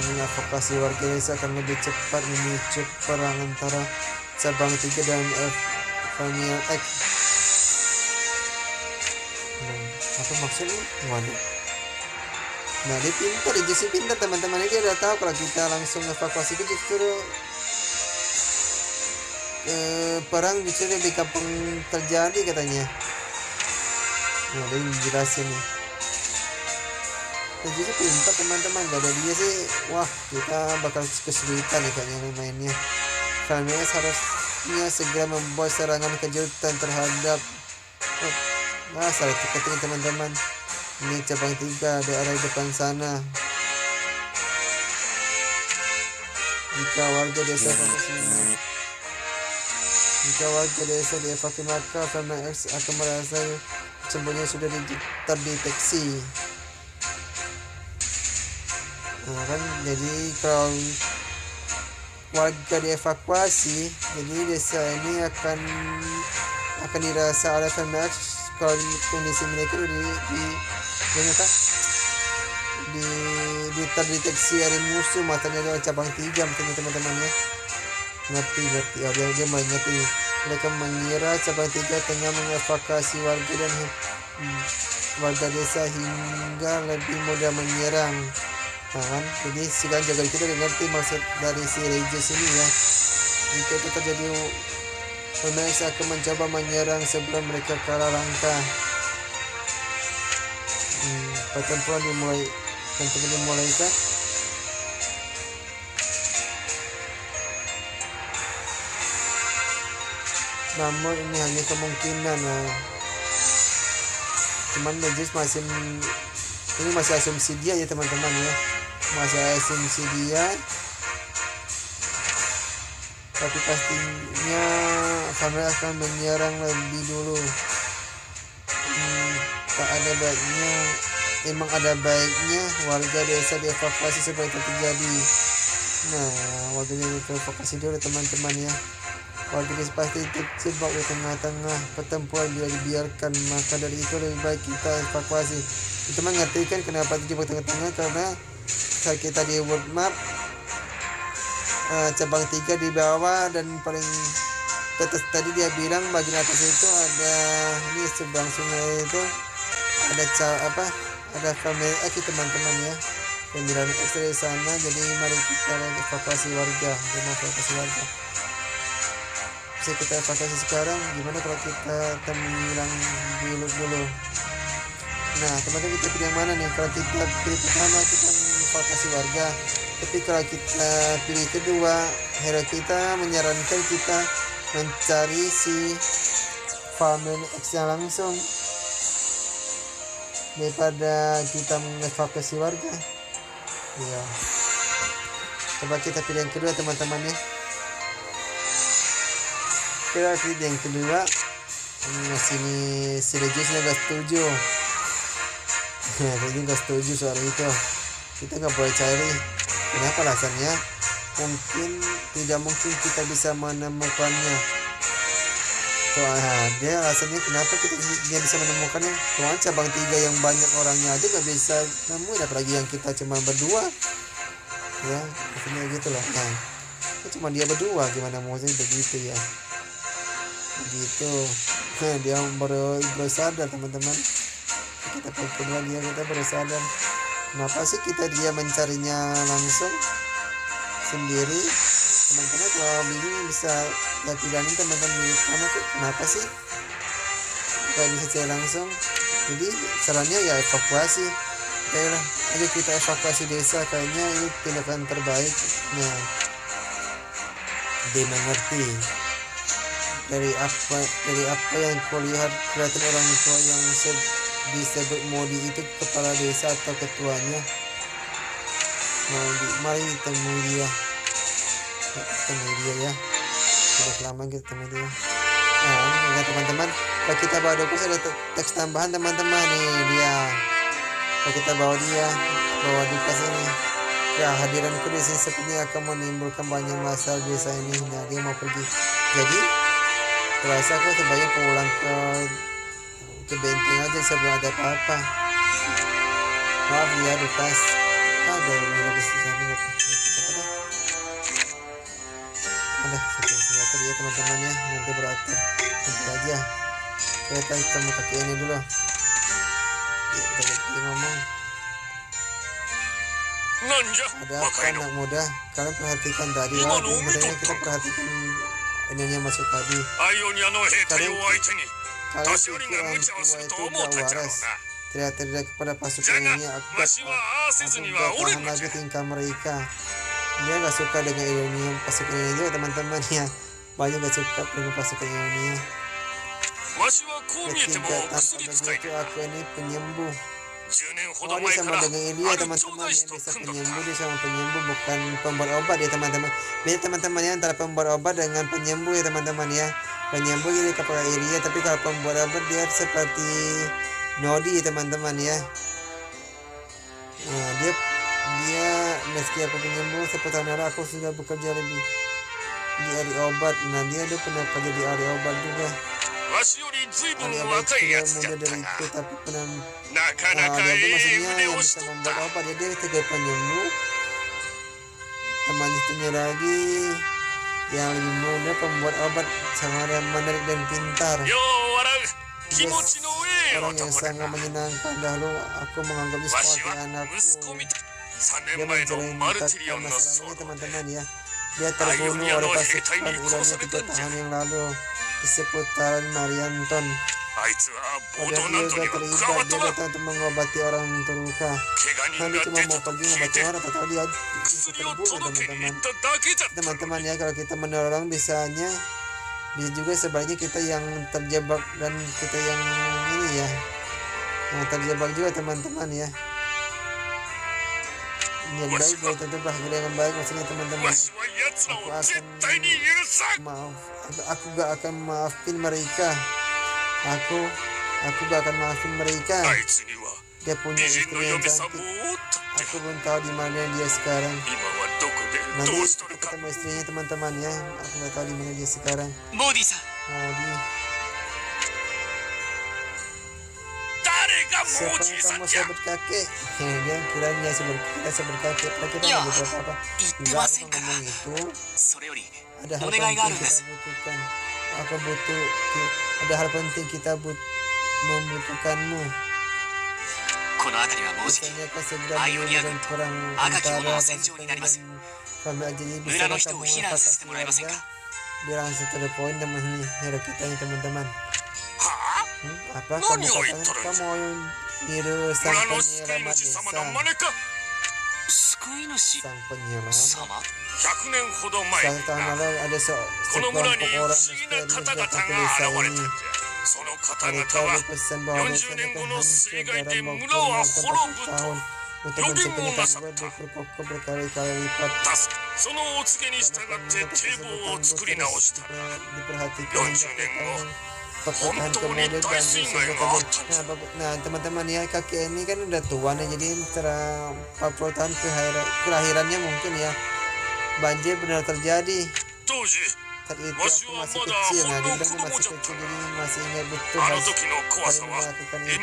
Speaker 1: Mengadvokasi warga desa akan lebih cepat memicu perang antara cabang 3 dan Evania X. Apa maksudnya? Waduh. Nah dia pintar, dia sih pintar teman-teman, dia udah tahu kalau kita langsung evakuasi ke justru perang justru lebih gampang terjadi katanya. Nah dia jelasin nih. Jadi pintar teman-teman, gak ada dia sih wah kita bakal kesulitan nih kayaknya mainnya. Farmers harusnya segera membuat serangan kejutan terhadap salah ketik teman-teman. Ini cabang 3 di arah depan sana. Jika warga desa dievakuasi maka Farmers X akan merasa sembunyi sudah terdeteksi. Nah kan jadi kalau warga dievakuasi, jadi desa ini akan dirasa oleh Farmers kalau kondisi mereka terdeteksi ada musuh, matanya adalah cabang 3 teman-teman ya. Ngerti oh, dia mengerti. Mereka mengira cabang 3 tengah mengevakuasi warga dan warga desa hingga lebih mudah menyerang. Nah kan, jadi silakan jaga kita udah ngerti maksud dari si Regis ini ya. Jika itu terjadi, Farmers akan mencoba menyerang sebelum mereka kalah langkah. Pertempuran dimulai kah? Namun ini hanya kemungkinan. Cuman Regis ini masih asumsi dia ya teman-teman ya, masih asumsi dia, tapi pastinya Farmers akan menyerang lebih dulu. Emang ada baiknya warga desa dievakuasi supaya itu terjadi. Nah warga desa dievakuasi dulu teman-teman ya. Warga desa pasti terjebak di tengah-tengah pertempuran bila dibiarkan, maka dari itu lebih baik kita evakuasi. Kita mengerti kan kenapa terjebak tengah-tengah, karena kalau kita di world map cabang 3 di bawah dan paling atas tadi dia bilang bagian atas itu ada ini seberang sungai itu ada family teman-teman ya, pemilihan X dari sana. Jadi mari kita evakuasi warga. Bisa kita evakuasi sekarang. Gimana kalau kita tembilang dulu? Nah teman-teman, kita pilih yang mana nih? Kalau kita pilih pertama kita evakuasi warga, tapi kalau kita pilih kedua, hero kita menyarankan kita mencari si family X yang langsung daripada kita mengevakuasi warga ya. Coba kita pilih yang kedua teman-teman ya. Kita pilih yang kedua. Sini si Regisnya gak setuju. Jadi gak setuju soal itu. Kita gak boleh cari. Kenapa alasannya? Tidak mungkin kita bisa menemukannya. Dia alasannya kenapa dia bisa menemukannya. Cuma cabang 3 yang banyak orangnya aja gak bisa nemuin, apalagi yang kita cuma berdua ya, maksudnya gitu loh. Nah cuma dia berdua, gimana maksudnya begitu ya, begitu. Nah dia baru sadar teman-teman. Kita kedua kita baru sadar kenapa sih dia mencarinya langsung sendiri. Teman-teman kalau bingung bisa pilihanin teman-teman milih mana tuh, kenapa sih gak bisa cari langsung. Jadi sarannya ya evakuasi. Oke lah, ayo kita evakuasi desa, kayaknya ini tindakan terbaik. Nah dia mengerti dari apa yang kulihat, kelihatan orang tua yang disebut Modi itu kepala desa atau ketuanya. Mari temui dia. ketemu dia ya. Sudah lama kita ketemu dia. Nah, ini teman-teman, kalau kita bawa Dokus ada teks tambahan teman-teman nih dia. Kalau kita bawa Dokus ini, kehadiranku di sini sepertinya akan menimbulkan banyak masalah di desa ini. Nah, dia mau pergi. Jadi, rasa aku sebaiknya pulang ke benteng aja sebelum ada apa-apa. Maaf ya Dokus. Ada yang habis di sana apa? Ada satu ya teman-teman ya, nanti beratur nanti aja. Kita ketemu kakek ini dulu ya, kita lagi ngomong. Ada apa anak muda, kalian perhatikan tadi ya, sebenarnya kita perhatikan ininya masuk tadi. Kalian pikir orang tua itu gak waras, teriak-teriak kepada pasukan ini. Aku gak tahan lagi tingkah mereka. Dia gak suka dengan ironia pasukan ini juga teman-teman ya. Banyak gak suka dengan pasukan ini. Ketiga tanpa begitu aku ini penyembuh. Oh, dia sama dengan Ilya teman-teman ya, bisa penyembuh, dia sama penyembuh bukan pembuat obat ya teman-teman. Beda teman-teman ya antara pembuat obat dengan penyembuh ya teman-teman ya. Penyembuh jadi kepada Ilya, tapi kalau pembuat obat dia seperti Nodi teman-teman ya. Nah, dia meski aku penyembuh seperti Nara, aku sudah bekerja lebih di ahli obat. Nah, dia pernah kerja di ahli obat juga. Ahli obat sudah muda dariku, tapi pernah dia maksudnya yang bisa membuat obat. Dia sebagai penyembuh. Temannya satunya lagi yang lebih muda pembuat obat, sangat menarik dan pintar. Orang yang sangat menyenangkan. Dahulu aku menganggapnya seperti anakku. Dia menjalani masalahnya teman-teman ya. Dia terbunuh oleh pasukan Irania 3 tahun yang lalu di seputaran Marianton. Padahal dia juga terlibat, dia datang untuk mengobati orang terluka. Nanti cuma mau pergi mengobati orang, atau dia terbunuh teman-teman. Teman-teman ya, kalau kita menolong bisanya juga sebaliknya kita yang terjebak dan kita yang ini ya, yang terjebak juga teman-teman ya. Niat baik boleh tentu berakhir dengan baik, maksudnya teman-teman. Aku gak akan maafin mereka. Aku gak akan maafin mereka. Dia punya istri yang cantik. Aku belum tahu di mana dia sekarang. Nanti kita ketemu istrinya teman-teman ya. Aku gak tahu di mana dia sekarang. Modi. Siapa kamu sahabat kakek? Dia kiranya sahabat kakek. Kita nggak berbuat apa? Enggak ngomong itu. Ada hal penting kita butuhkan. Ada hal penting kita membutuhkanmu. Biasanya kau segera menyebabkan perang antara pasukan dan kami aja jadi bisa kamu evakuasi warga. Dia langsung to the point teman nih hero kita nih teman-teman. Apa kamu katakan kamu yang niru sang penyelamat desa? Sang penyelamat. 100 tahun lalu ada sekelompok orang misterius datang ke desa ini. Mereka berpesan bahwa desa ini akan hancur dalam waktu 40 tahun. Untuk mencegahnya Tangguh berkokoh berkali-kali lipat. Diperhatikan perkotaan kemudian ganti sebuah. Nah teman-teman ya, kakek ini kan udah tua nih, jadi setelah 40 tahun kelahirannya mungkin ya banjir benar terjadi. Saat itu aku masih kecil, nah dibilang masih kecil jadi masih ingat betul harus melakukan itu.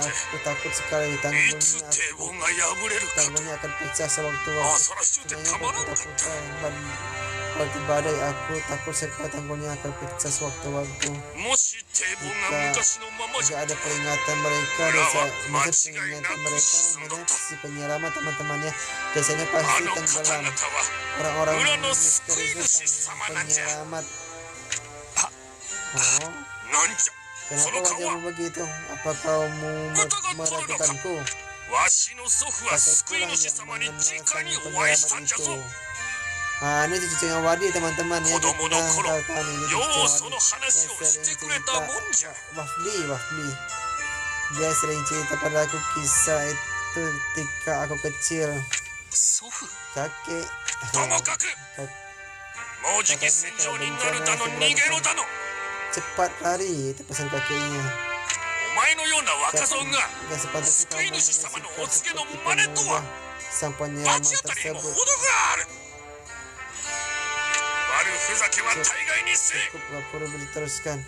Speaker 1: Aku takut sekali tanggulnya akan pecah sewaktu-waktu. Waktu badai, aku takut sekali tanggulnya akan pecah sewaktu-waktu. Jika ada peringatan mereka, si penyelamat teman-temannya biasanya pasti tenggelam. Orang-orang misterius penyelamat. Oh, kenapa wajahmu begitu? Apa kamu meragukanku? Kakekku lah yang mengenal sang penyelamat itu. Nah, ini cucunya Wadi teman-teman ya. Kita tahu kan ini cucunya Wafli. Dia sering cerita pada aku kisah waktu ketika aku kecil.
Speaker 3: 祖父
Speaker 1: Kakek
Speaker 4: ともかくもうじき戦場になるだの逃げろだの
Speaker 1: cepat lari, itu pesan kakeknya.
Speaker 4: お前のような若造が
Speaker 1: Gak sepatutnya kamu
Speaker 4: 救い主様のお告げの
Speaker 1: seperti
Speaker 4: 真似と
Speaker 1: pemuda
Speaker 4: は
Speaker 1: sang penyelamat
Speaker 4: 罰当たりにも
Speaker 1: tersebut.
Speaker 4: 程がある悪ふざけは大概にせ
Speaker 1: Cukup, gak perlu diteruskan.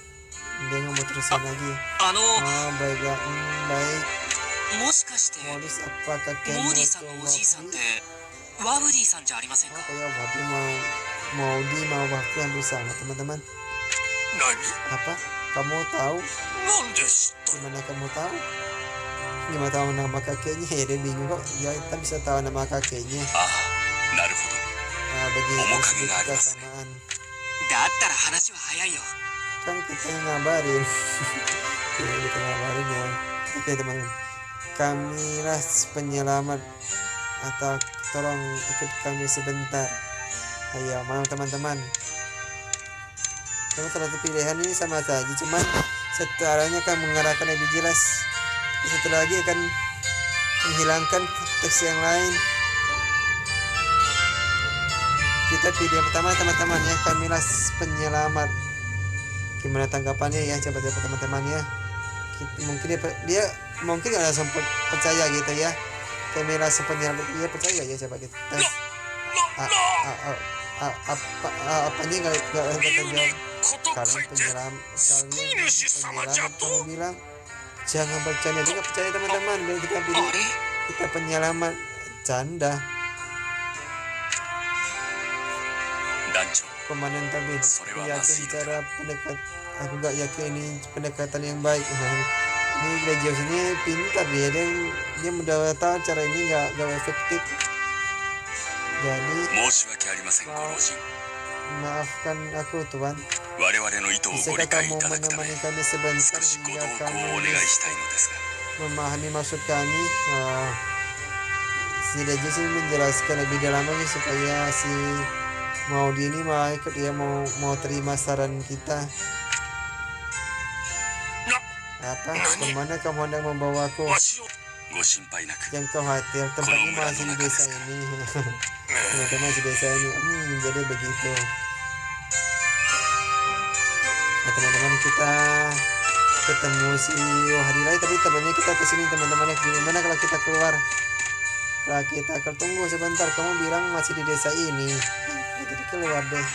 Speaker 1: Dia nggak mau teruskan lagi.
Speaker 3: あの
Speaker 1: Baiklah, baik.
Speaker 3: もしかして
Speaker 1: Modus apa
Speaker 3: モ
Speaker 1: kakek
Speaker 3: ーディさんのおじいさんってワブディさんじゃありませんか？
Speaker 1: Kayak Wadi mau waktu hampir sama teman-teman.
Speaker 4: 何
Speaker 1: Apa? Kamu tahu?
Speaker 4: なんで知った
Speaker 1: Gimana kamu tahu? Gimana tahu nama kakeknya? Ya dia bingung kok. Ya kita bisa tahu nama kakeknya.
Speaker 4: ああなるほど
Speaker 1: Bagi
Speaker 4: Omokage ga arimasu.
Speaker 1: kesamaan.
Speaker 3: だったら話は早いよ。
Speaker 1: Kan kita yang ngabarin. Ya, kita ngabarin ya. Oke teman-teman. Kamilah penyelamat atau tolong ikut kami sebentar. Ayo, malam teman-teman. Karena satu pilihan ini sama saja, cuman satu arahnya akan mengarahkan lebih jelas, satu lagi akan menghilangkan teks yang lain. Kita pilih yang pertama teman-teman ya, Kamilah penyelamat. Gimana tanggapannya ya, coba teman-teman ya. Mungkin dia mungkin nggak langsung percaya gitu ya. Kamilah penyelamat, dia percaya ya, coba kita tes. Apanya nggak terjawab.
Speaker 4: こと書
Speaker 1: Kalian
Speaker 4: いて
Speaker 1: penyelamat,
Speaker 4: 救い主様じゃ
Speaker 1: kamu
Speaker 4: と
Speaker 1: bilang jangan percaya. Dia nggak percaya teman-teman. Dan kita
Speaker 3: あ
Speaker 1: pilih
Speaker 3: れ
Speaker 1: kita penyelamat. Canda.
Speaker 4: 団長
Speaker 1: Komandan Tabib,
Speaker 4: Sorewa
Speaker 1: yakin
Speaker 4: masih
Speaker 1: cara pendekat. Aku nggak yakin ini pendekatan yang baik. Ini Legios ini pintar dia udah tahu cara ini nggak efektif. Jadi
Speaker 4: 申し訳ありませんご老人
Speaker 1: maafkan aku Tuhan.
Speaker 4: 我々の意図をご
Speaker 1: Bisakah
Speaker 4: 理解い
Speaker 1: kamu
Speaker 4: ただくため
Speaker 1: menemani kami sebentar
Speaker 4: 少しご
Speaker 1: hingga
Speaker 4: 同行
Speaker 1: kami
Speaker 4: をお願いしたいのですが
Speaker 1: memahami maksud kami. Si Legios ini menjelaskan lebih dalam lagi supaya si Maudi ini mau ikut, dia mau terima saran kita. Apa? Kemana kamu hendak membawaku?
Speaker 4: わしをご心配なく
Speaker 1: Jangan khawatir, tempatnya masih di desa ini. Teman-teman di desa ini. Jadi begitu. Nah teman-teman, kita ketemu si Wahadilai tadi temannya kita kesini teman-teman. Gimana kalau kita keluar? Kalau kita tunggu sebentar, kamu bilang masih di desa ini. Jadi keluar deh.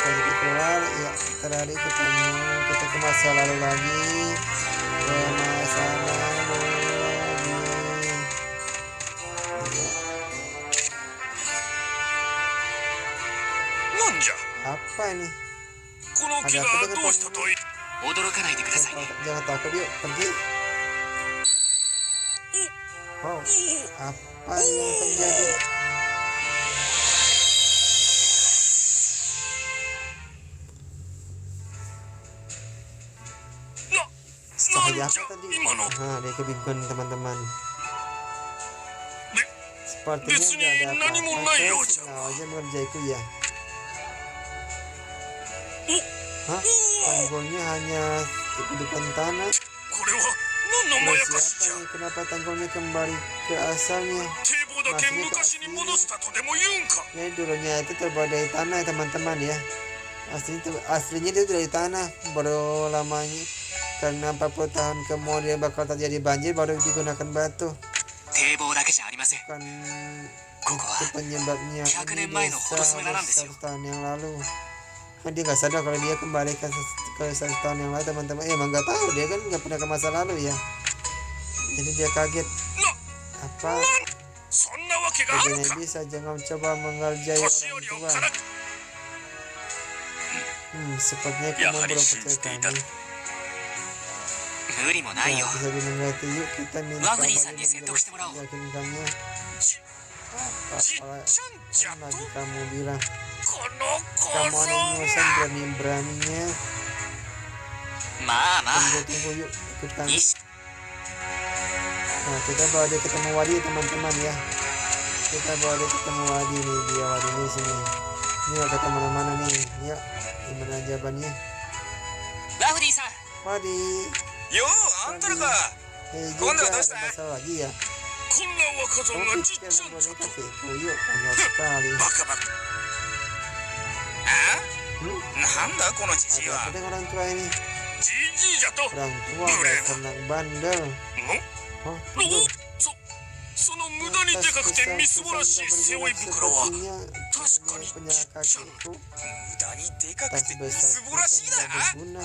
Speaker 1: Kalau kita keluar, ya kita lari ketemu, kita ke masa lalu lagi. Ke masa lalu lagi. Ya.
Speaker 4: なんじゃ
Speaker 1: Apa ini?
Speaker 4: この木がどうしたとい
Speaker 3: 驚かないでくださいね。
Speaker 1: Jangan takut yuk, pergi. Wow, apa yang terjadi? Cahaya
Speaker 4: なんじゃ
Speaker 1: apa tadi?
Speaker 4: 今の
Speaker 1: Dia kebingungan teman-teman. Sepertinya
Speaker 4: Desu ni
Speaker 1: nggak ada
Speaker 4: nani mo
Speaker 1: apa-apa.
Speaker 4: nai
Speaker 1: Saya
Speaker 4: yo, Chan.
Speaker 1: sengaja mengerjaiku ya.
Speaker 4: お
Speaker 1: Hah? Tanggulnya hanya di depan tanah.
Speaker 4: これは何のま
Speaker 1: Loh,
Speaker 4: やかし
Speaker 1: siapa
Speaker 4: じゃ
Speaker 1: nih? Kenapa tanggulnya kembali ke asalnya?
Speaker 4: 堤防だけ昔に戻したとでも言うんか
Speaker 1: Jadi dulunya itu terbuat dari tanah ya teman-teman ya. Aslinya itu dari tanah. Baru lamanya karena 40 tahun kemudian bakal terjadi banjir baru digunakan batu.
Speaker 3: 堤防だけじゃありません。
Speaker 1: Kan
Speaker 3: Kok
Speaker 1: itu penyebabnya
Speaker 3: 100
Speaker 1: ini
Speaker 3: 年前のホトスメナなんですよ。
Speaker 1: 100 tahun yang lalu. Kan dia nggak sadar kalau dia kembali ke 100 tahun yang lalu teman-teman. Emang nggak tahu, dia kan nggak pernah ke masa lalu ya. Jadi dia kaget.
Speaker 4: な
Speaker 1: Apa
Speaker 4: そんなわけがある
Speaker 1: begini
Speaker 4: か
Speaker 1: bisa jangan coba mengerjai
Speaker 4: 年寄
Speaker 1: orang
Speaker 4: りを
Speaker 1: tua.
Speaker 4: から
Speaker 1: Sepertinya
Speaker 4: Ya,
Speaker 1: kamu
Speaker 4: hari
Speaker 1: belum
Speaker 4: shinji
Speaker 1: percaya
Speaker 4: kita.
Speaker 1: kami.
Speaker 3: 無理もないよ。
Speaker 1: Bisa dimengerti yuk kita minta
Speaker 3: Waguri-sanに説得してもらおう。
Speaker 1: meyakinkannya.
Speaker 4: じっ
Speaker 1: Apa
Speaker 4: ちゃんじゃ
Speaker 1: lagi
Speaker 4: と
Speaker 1: kamu bilang
Speaker 4: この
Speaker 1: kamu
Speaker 4: 小
Speaker 1: ada
Speaker 4: 僧
Speaker 1: nyusan
Speaker 4: が
Speaker 1: berani-beraninya.
Speaker 3: まあまあ、
Speaker 1: Tunggu yuk ikut kami.
Speaker 3: いいし。
Speaker 1: Nah kita bawa dia ketemu Wadi teman-teman ya. Kita bawa dia ketemu Wadi nih, dia Wadi di sini. Ini nggak kemana-mana nih. Yuk, gimana jawabannya?
Speaker 3: ワフディさん、
Speaker 1: Wadi,
Speaker 4: ようあんたらか
Speaker 2: Kondo
Speaker 1: juga
Speaker 2: wa
Speaker 1: ada masalah lagi ya.
Speaker 4: こんな若造
Speaker 1: Kamu
Speaker 4: がちっ
Speaker 1: pikir
Speaker 4: ちゃん
Speaker 1: boneka
Speaker 4: じゃと
Speaker 1: kakekku, yuk konyol sekali.
Speaker 4: バカバカ
Speaker 2: なんだこのじじい
Speaker 1: Ada
Speaker 2: は
Speaker 1: apa dengan orang tua ini?
Speaker 4: じじいじゃと
Speaker 1: Orang tua dasar anak bandel.
Speaker 4: ん
Speaker 1: Hah?
Speaker 4: お
Speaker 1: Itu.
Speaker 4: その無駄にでかくてみすぼらしい背負い袋は
Speaker 1: Sepertinya
Speaker 4: Tasca ni
Speaker 1: punya kakekku.
Speaker 2: 無駄にでかく
Speaker 1: Tas
Speaker 2: てみ
Speaker 1: besar
Speaker 2: すぼらしいだ
Speaker 1: tidak berguna.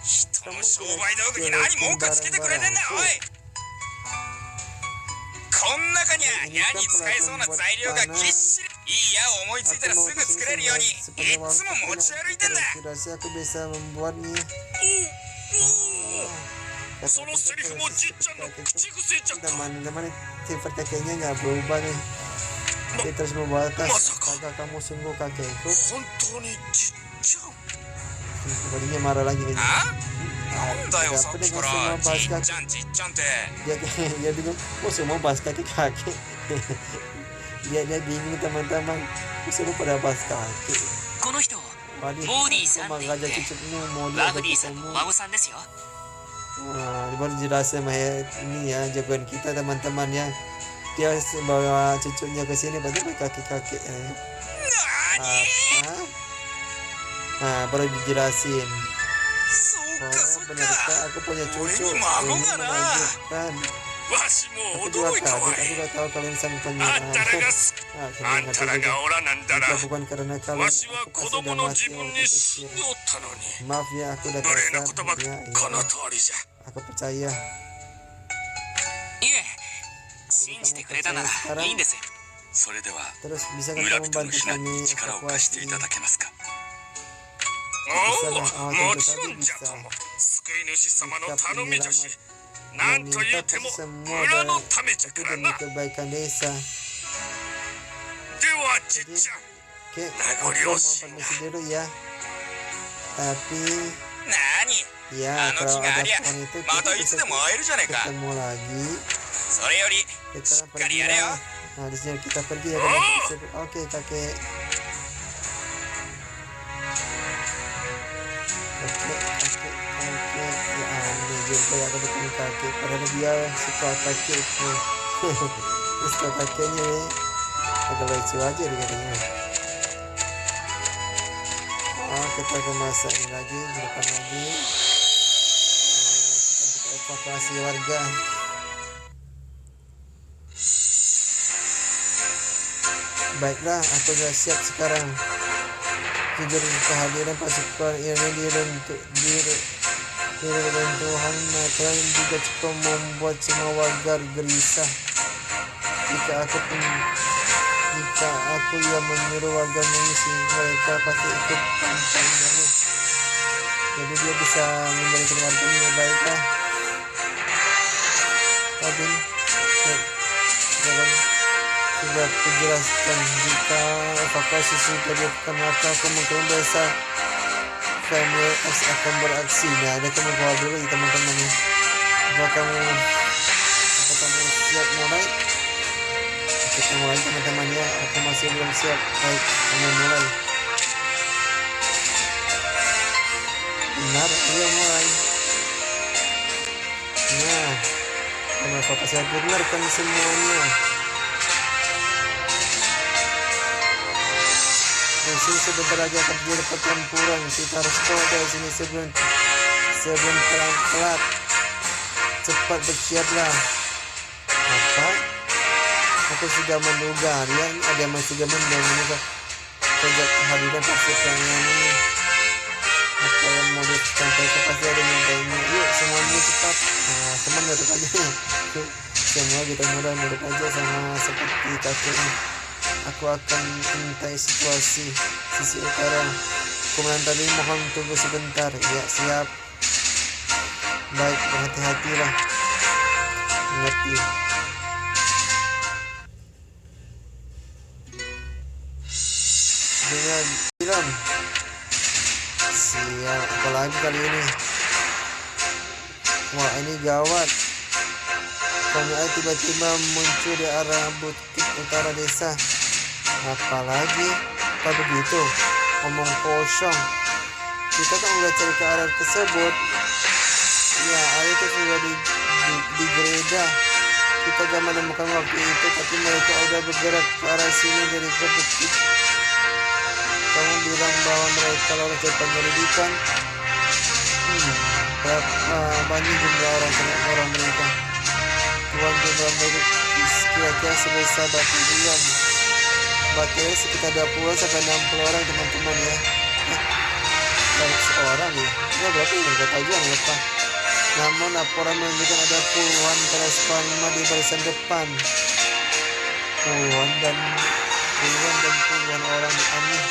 Speaker 2: 人の商売道具に何文句つけてくれてんだおいこん中には矢に使えそうな材料がぎっしりいい矢を思いついたらすぐ作れるようにいつも持ち歩いてんだ
Speaker 1: Kira-kira aku bisa membuatnya.
Speaker 4: そのセリフもじっちゃんの口癖じゃった
Speaker 1: Teman-teman, sifat kakeknya nggak berubah nih. Dia terus membawa tas. Apakah kamu sungguh kakekku?
Speaker 4: 本当にじっちゃん
Speaker 1: Sepertinya marah lagi nih.
Speaker 2: なんだよ
Speaker 1: Ada
Speaker 2: さ
Speaker 1: apa
Speaker 2: っき
Speaker 1: dengan
Speaker 2: から
Speaker 1: semua
Speaker 2: じ
Speaker 1: bahas
Speaker 2: っちゃ
Speaker 1: kakek?
Speaker 2: んじっちゃんって
Speaker 1: Dia bingung. Kok semua bahas kakek-kakek? dia bingung teman-teman. Kok semua pada bahas kakek?
Speaker 3: この人
Speaker 1: Waduh,
Speaker 3: モーディさん
Speaker 1: emang
Speaker 3: って言っ
Speaker 1: raja
Speaker 3: て
Speaker 1: cucukmu mau
Speaker 3: ワ
Speaker 1: dia
Speaker 3: ブディさんの
Speaker 1: ketemu.
Speaker 3: お孫さんですよ。
Speaker 1: Wah, baru jelasin sama ini ya jagoan kita teman-teman ya. Dia bawa cucunya ke sini berarti kakek-kakek ya.
Speaker 2: なに
Speaker 1: Apa? Nah, baru dijelasin.
Speaker 2: そうか
Speaker 1: Oh,
Speaker 2: そっ
Speaker 1: benarkah
Speaker 2: か
Speaker 1: aku punya cucu?
Speaker 2: Ini
Speaker 1: Ini
Speaker 2: mago nggak, nah?
Speaker 1: menakjubkan.
Speaker 4: わしも
Speaker 1: Aku juga
Speaker 4: 驚いた
Speaker 1: kaget.
Speaker 4: わ
Speaker 1: Aku
Speaker 4: い
Speaker 1: gak tahu kalian sang
Speaker 4: あ
Speaker 1: penyerang.
Speaker 4: んたらがす
Speaker 1: Ah,
Speaker 4: あんたらがオラなんだら
Speaker 1: Jika bukan karena
Speaker 4: わ
Speaker 1: kalian,
Speaker 4: しは
Speaker 1: aku
Speaker 4: 子
Speaker 1: pasti
Speaker 4: 供
Speaker 1: udah
Speaker 4: の
Speaker 1: mati
Speaker 4: 自分
Speaker 1: waktu
Speaker 4: に死ん
Speaker 1: kecil.
Speaker 4: でおったのに
Speaker 1: Maaf ya, aku udah
Speaker 4: 無礼な
Speaker 1: kasar.
Speaker 4: 言葉
Speaker 1: Ya,
Speaker 4: この
Speaker 1: iya.
Speaker 4: 通りじゃ
Speaker 1: Aku percaya.
Speaker 3: いえ、信じてくれたならいいんです。
Speaker 4: それでは
Speaker 1: Terus bisa kan
Speaker 4: 村
Speaker 1: kamu
Speaker 4: 人の
Speaker 1: bantu
Speaker 4: 避難
Speaker 1: kami
Speaker 4: に力を貸していた
Speaker 1: evakuasi?
Speaker 4: だけますか
Speaker 1: Bisa
Speaker 4: お
Speaker 1: lah,
Speaker 4: お
Speaker 1: oh
Speaker 4: も
Speaker 1: tentu
Speaker 4: ち
Speaker 1: saja
Speaker 4: ろんじゃ
Speaker 1: bisa.
Speaker 4: とも救い主様の
Speaker 1: Sikap
Speaker 4: 頼みじゃし
Speaker 1: penyelamat
Speaker 4: なんと言っても
Speaker 1: semua
Speaker 4: 村の
Speaker 1: dari
Speaker 4: ためじゃ
Speaker 1: itu
Speaker 4: から
Speaker 1: demi
Speaker 4: な
Speaker 1: kebaikan desa.
Speaker 4: ではじっちゃん
Speaker 1: Oke,
Speaker 4: Nago
Speaker 1: aku mau
Speaker 4: Ryoshi.
Speaker 1: permisi dulu ya. Tapi
Speaker 2: なに
Speaker 1: ya
Speaker 2: Ano
Speaker 1: kalau ada
Speaker 2: Kigaria,
Speaker 1: pohon itu
Speaker 2: mata
Speaker 1: kita
Speaker 2: itu
Speaker 1: bisa
Speaker 2: mau airじゃねえか
Speaker 1: ketemu lagi.
Speaker 2: それより
Speaker 1: Kita
Speaker 2: しっかり
Speaker 1: pergi
Speaker 2: やれよ
Speaker 1: ya. Nah, di sini kita pergi ya.
Speaker 4: Oh.
Speaker 1: Oke, kakek. Kakek. Ya aneh juga ya aku ketemu kakek. Padahal dia suka kakekku. Suka kakeknya ya. Agak lucu aja dia katanya. Oh, kita ke masa ini lagi, di depan lagi. Kita evakuasi warga. Baiklah, aku sudah siap sekarang. Jujur kehadiran pasukan ini diruntuhan material juga cukup membuat semua warga gelisah. Jika aku yang menyuruh warga mengisi, mereka pasti ikut tanpa mengeluh. Jadi dia bisa memberikan warganya yang baiklah. Tadi sudah kujelaskan jika evakuasi sudah dilakukan maka kemungkinan desa Family X akan beraksi. Nah, ada kamu bawa dulu ya teman-teman ya. Apa kamu siap mulai? Kita mulai teman-teman ya. Aku masih belum siap. Baik, kami mulai. Benar, ayo mulai. Nah, kenapa saya dengarkan semuanya? Di sini sebentar lagi akan terjadi pertempuran. Kita harus keluar dari sini sebelum telat. Cepat bersiaplah. Apa? Aku sudah menduga. Dia ada yang sudah menduga sejak kehadiran pasukan ini. Apa yang mau disampaikan pasti ada yang mintanya. Yuk semuanya cepat. Nah, teman nurut aja. Semua kita mulai nurut aja sama seperti kakeknya. Aku akan mentai situasi sisi utara. Komandan tadi mohon tunggu sebentar. Ya siap. Baik, berhati-hatilah. Mengerti. Dengan film. Siap. Apalagi kali ini. Wah ini gawat. Konyol tiba-tiba muncul di arah bukit utara desa. Apalagi apa begitu omong kosong, kita kan udah cari ke arah tersebut ya, air itu sudah digeledah. Kita gak menemukan waktu itu, tapi mereka udah bergerak ke arah sini dari ke bukit. Kamu bilang bahwa mereka lolos dari penyelidikan. Banyak jumlah orang mereka. Tuan jumlah mereka kira-kira sebesar batu diam. Batunya sekitar 20 sampai 60 orang teman-teman ya. Banyak seorang ya. Ini berapa ya? Gak tahu juga lupa. Namun laporan menunjukkan ada puluhan transforma di barisan depan. Puluhan dan puluhan orang aneh.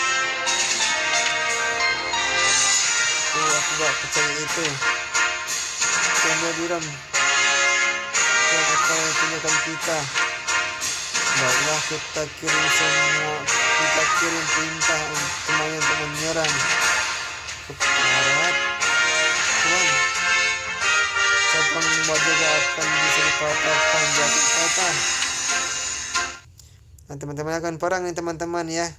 Speaker 1: Aku gak percaya itu. Tanya Biram, yang akan tunjukkan kita. Baiklah, kita kirim perintah semuanya untuk menyerang. Keparat, Tuan. Cabang wajah akan bisa dipatahkan jatuh patah. Nah, teman-teman akan perang nih teman-teman ya.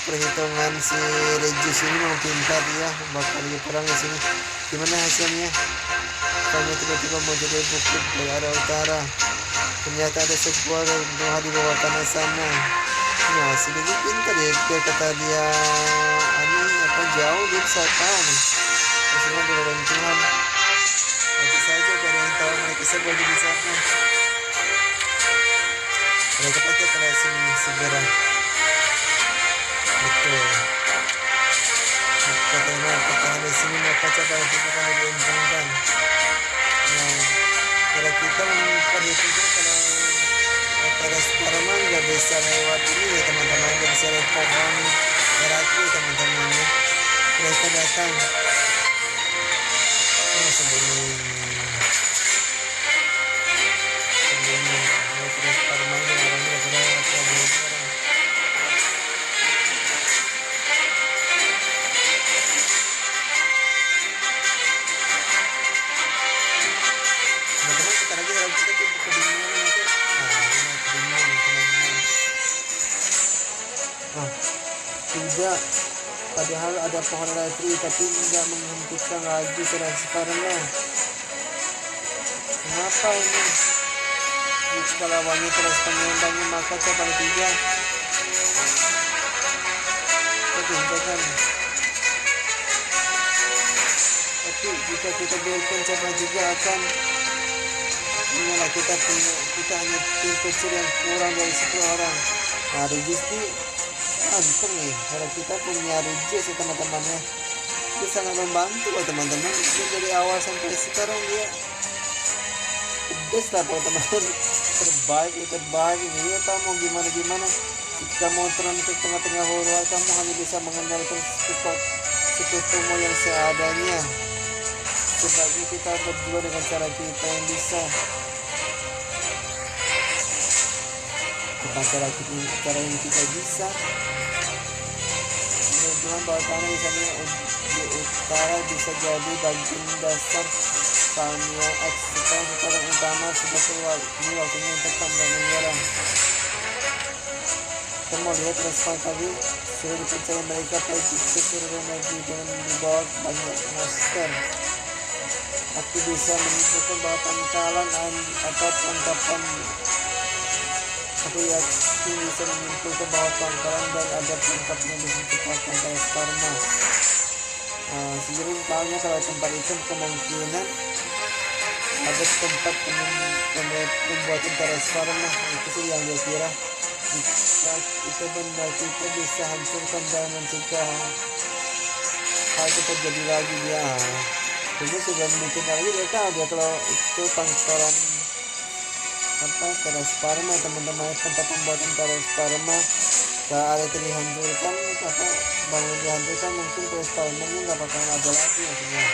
Speaker 1: Perhitungan si Regis ini mau pintar ya, bakal perang di sini. Gimana hasilnya? Kayaknya tiba-tiba mau jadi bukit dari arah utara. Ternyata ada sebuah rumah di bawah tanah sana. Nah, sedikit pintar ya, dia kata dia jauh dia bisa tahu nih. Maksudnya di Tuhan. Nanti saja ada yang tahu mereka sebuah di sana. Mereka pakai pada sini segera. Betul. Katanya pertahanan di sini maka coba kita diuntungkan. Nah, kalau kita memperhitungkan kalau transforma nggak bisa lewat ini ya teman-teman, nggak bisa lewat pohon terapi teman-teman ya. Mereka datang. Sebelum transforma ini orangnya berapa orang. Tidak, padahal ada pohon latri tapi tidak menghentikan laju transfernya. Kenapa ini? Jika lawannya terus penyembangnya maka cabang 3. Kebijakan. Tapi jika kita biarkan cabang 3 akan inilah kita hanya tim kecil yang kurang dari 10 orang. Nah, Regis ini untung nih kalau kita punya Regis ya teman-teman ya. Dia sangat membantu loh teman-teman. Dia dari awal sampai sekarang dia pedes lah teman-teman. Terbaik ini ya, tahu mau gimana jika mau turun ke tengah-tengah huruf kamu hanya bisa mengandalkan sekutumu yang seadanya. Sebaiknya kita berdua dengan cara kita yang bisa. Cara yang kita bisa. Dengan bawah tanah di sana di utara bisa jadi bagian dasar Tamiya X. Sekarang utama sudah keluar. Ini waktunya untuk pandang menyerang. Kita mau lihat respon tadi sudah dipercaya mereka pergi ke seluruh negeri dengan dibawa banyak monster. Aku bisa menunjukkan bahwa pangkalan atau tangkapan. Aku yakin bisa menyimpulkan bahwa pangkalan dan ada tangkapnya di tempat transforma. Sejujurnya tahunya kalau tempat itu kemungkinan ada tempat pembuatan transforma. Itu sih yang dia kira. Jika itu benar kita bisa hancurkan dan mencegah hal itu terjadi lagi dia. Jadi sudah mungkin lagi dia tahu dia kalau itu pangkalan transforma teman-teman, tempat pembuatan transforma kalau ada yang dihancurkan bangun dihancurkan mungkin transformanya nggak bakalan ada lagi maksudnya.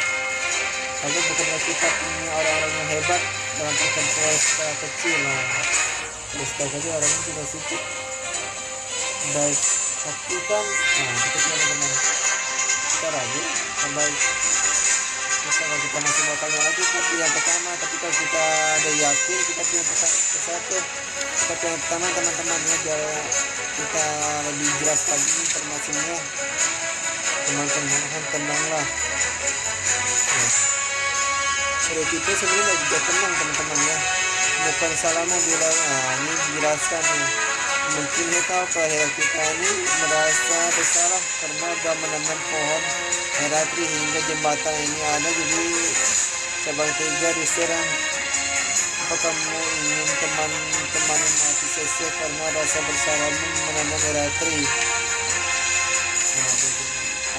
Speaker 1: Lalu bukannya kita punya orang-orang yang hebat dalam pertempuran skala kecil skala kecil orangnya sudah sedikit baik tapi kan kita teman-teman kita rajin baik. Kalau kita masih mau tanya lagi tapi yang pertama ketika kita ada yakin kita punya satu tapi yang pertama teman-temannya biar kita lebih jelas lagi informasinya teman-teman tenanglah. Ruki itu sebenarnya juga tenang teman-teman ya, bukan salahmu bilang ini dijelaskan nih, mungkin dia tahu kalau hero kita ini merasa bersalah karena udah menanam pohon Heratri hingga jembatan ini ada, jadi cabang 3 diserang. Apa kamu ingin teman-teman mati sia-sia karena rasa bersalahmu menanam Heratri?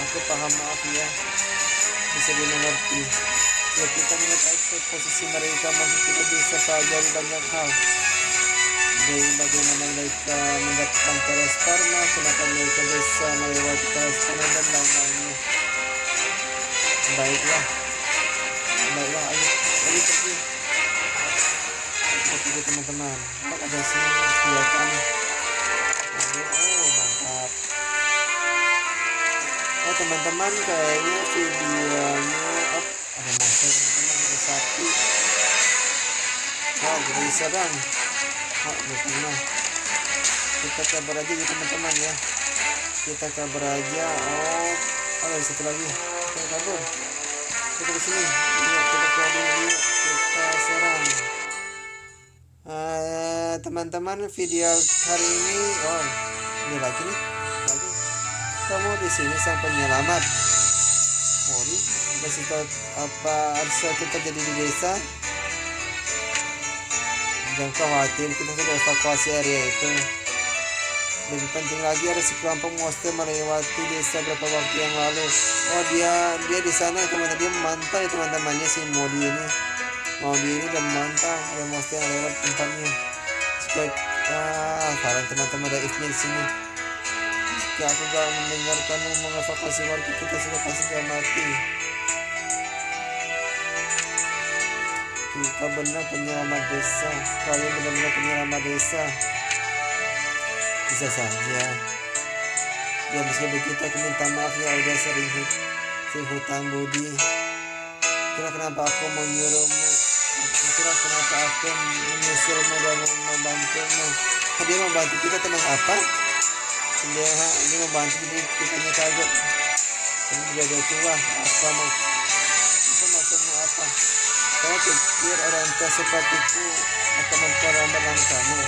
Speaker 1: Aku paham, maaf ya, bisa dimengerti. Jika kita mengetahui posisi mereka, maka kita bisa pelajari banyak hal. Dari bagaimana mereka mendapatkan Teras Parma, kenapa mereka bisa melewati Teras Parma, dan lain-lainnya. Baiklah, ayo pergi. Kita pergi teman-teman. Apa ada sini kelihatan? Oh, mantap. Oh teman-teman, kayaknya videonya ada monster teman-teman, ada sapi. Wow, jadi serang. Betul. Kita kabar aja gitu teman-teman ya. Kita kabar aja. Oh, ada satu lagi. Kita kabur. Kita ke sini. Yuk, kita kabur. Yuk, kita serang. Teman-teman, video hari ini. Oh, ini lagi nih. Kamu di sini sang penyelamat. Mori, apa harus terjadi di desa? Jangan khawatir, kita sudah evakuasi area itu. Lebih penting lagi, ada sekelompok monster melewati desa beberapa waktu yang lalu. Oh, dia di sana teman-teman, dia memantau ya teman-temannya, si Modi ini. Modi ini dan memantau ada monster yang lewat tempatnya. Sekarang teman-teman ada Isnya di sini. Jika aku gak mendengarkanmu mengevakuasi warga kita, sudah pasti gak mati. Kita benar penyelamat desa. Kalian benar-benar penyelamat desa. Bisa saja. Ya meski begitu aku minta maaf ya, udah sering hutang budi. Itulah kenapa aku menyuruhmu. Itulah kenapa aku menyusulmu dan membantumu. Dia membantu kita tenang apa? Dia membantu, jadi kita kaget. Ini juga tua. Apa maksudmu apa? Kau pikir orang tua sepertiku akan memperlambat langkahmu?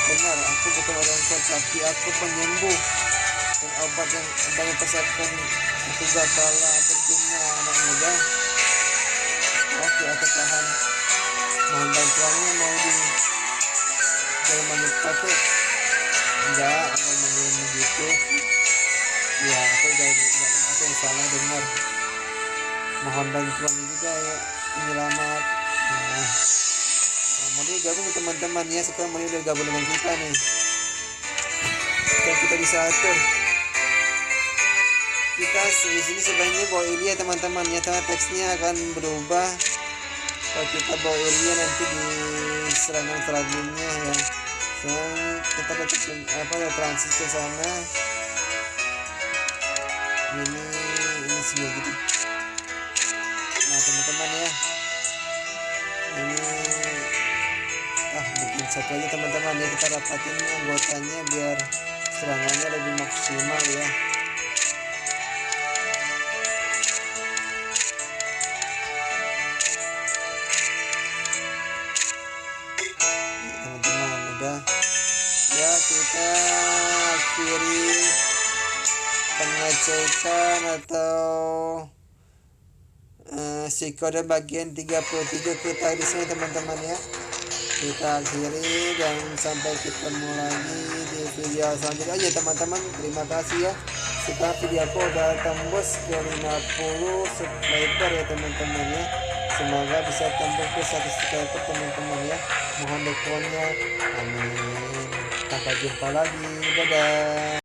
Speaker 1: Benar, aku bukan orang tua, tapi aku penyembuh. Dan obat yang banyak pesatkan aku gak kalah berguna, anak muda. Oke, aku paham. Mohon bantuannya, mau di dalam menit pakai. Enggak, aku mengirim begitu. Ya, aku yang salah dengar. Mohon bantuan juga ya, penyelamat. Nah, Moni gabung teman-teman ya. Sekarang Moni udah gabung dengan kita nih. Sekarang kita bisa atur. Kita di sini sebenarnya bawa Ilya teman-teman ya, karena teksnya akan berubah. Kalau kita bawa Ilya nanti di serangan selanjutnya ya. Kita ada transit ke sana. Ini sih gitu. Nah teman-teman ya, ini bikin satu aja teman-teman ya, kita dapatin anggotanya biar serangannya lebih maksimal ya. Teman-teman udah ya, kita akhiri pengecekan atau si kode bagian 33 kita di sini teman-teman ya. Kita akhiri dan sampai ketemu lagi di video selanjutnya aja teman-teman. Terima kasih ya. Sekarang video aku udah tembus ke 50 subscriber ya teman-teman ya. Semoga bisa tembus ke 1 subscriber teman-teman ya. Mohon dukungannya. Amin. Sampai jumpa lagi. Dadah.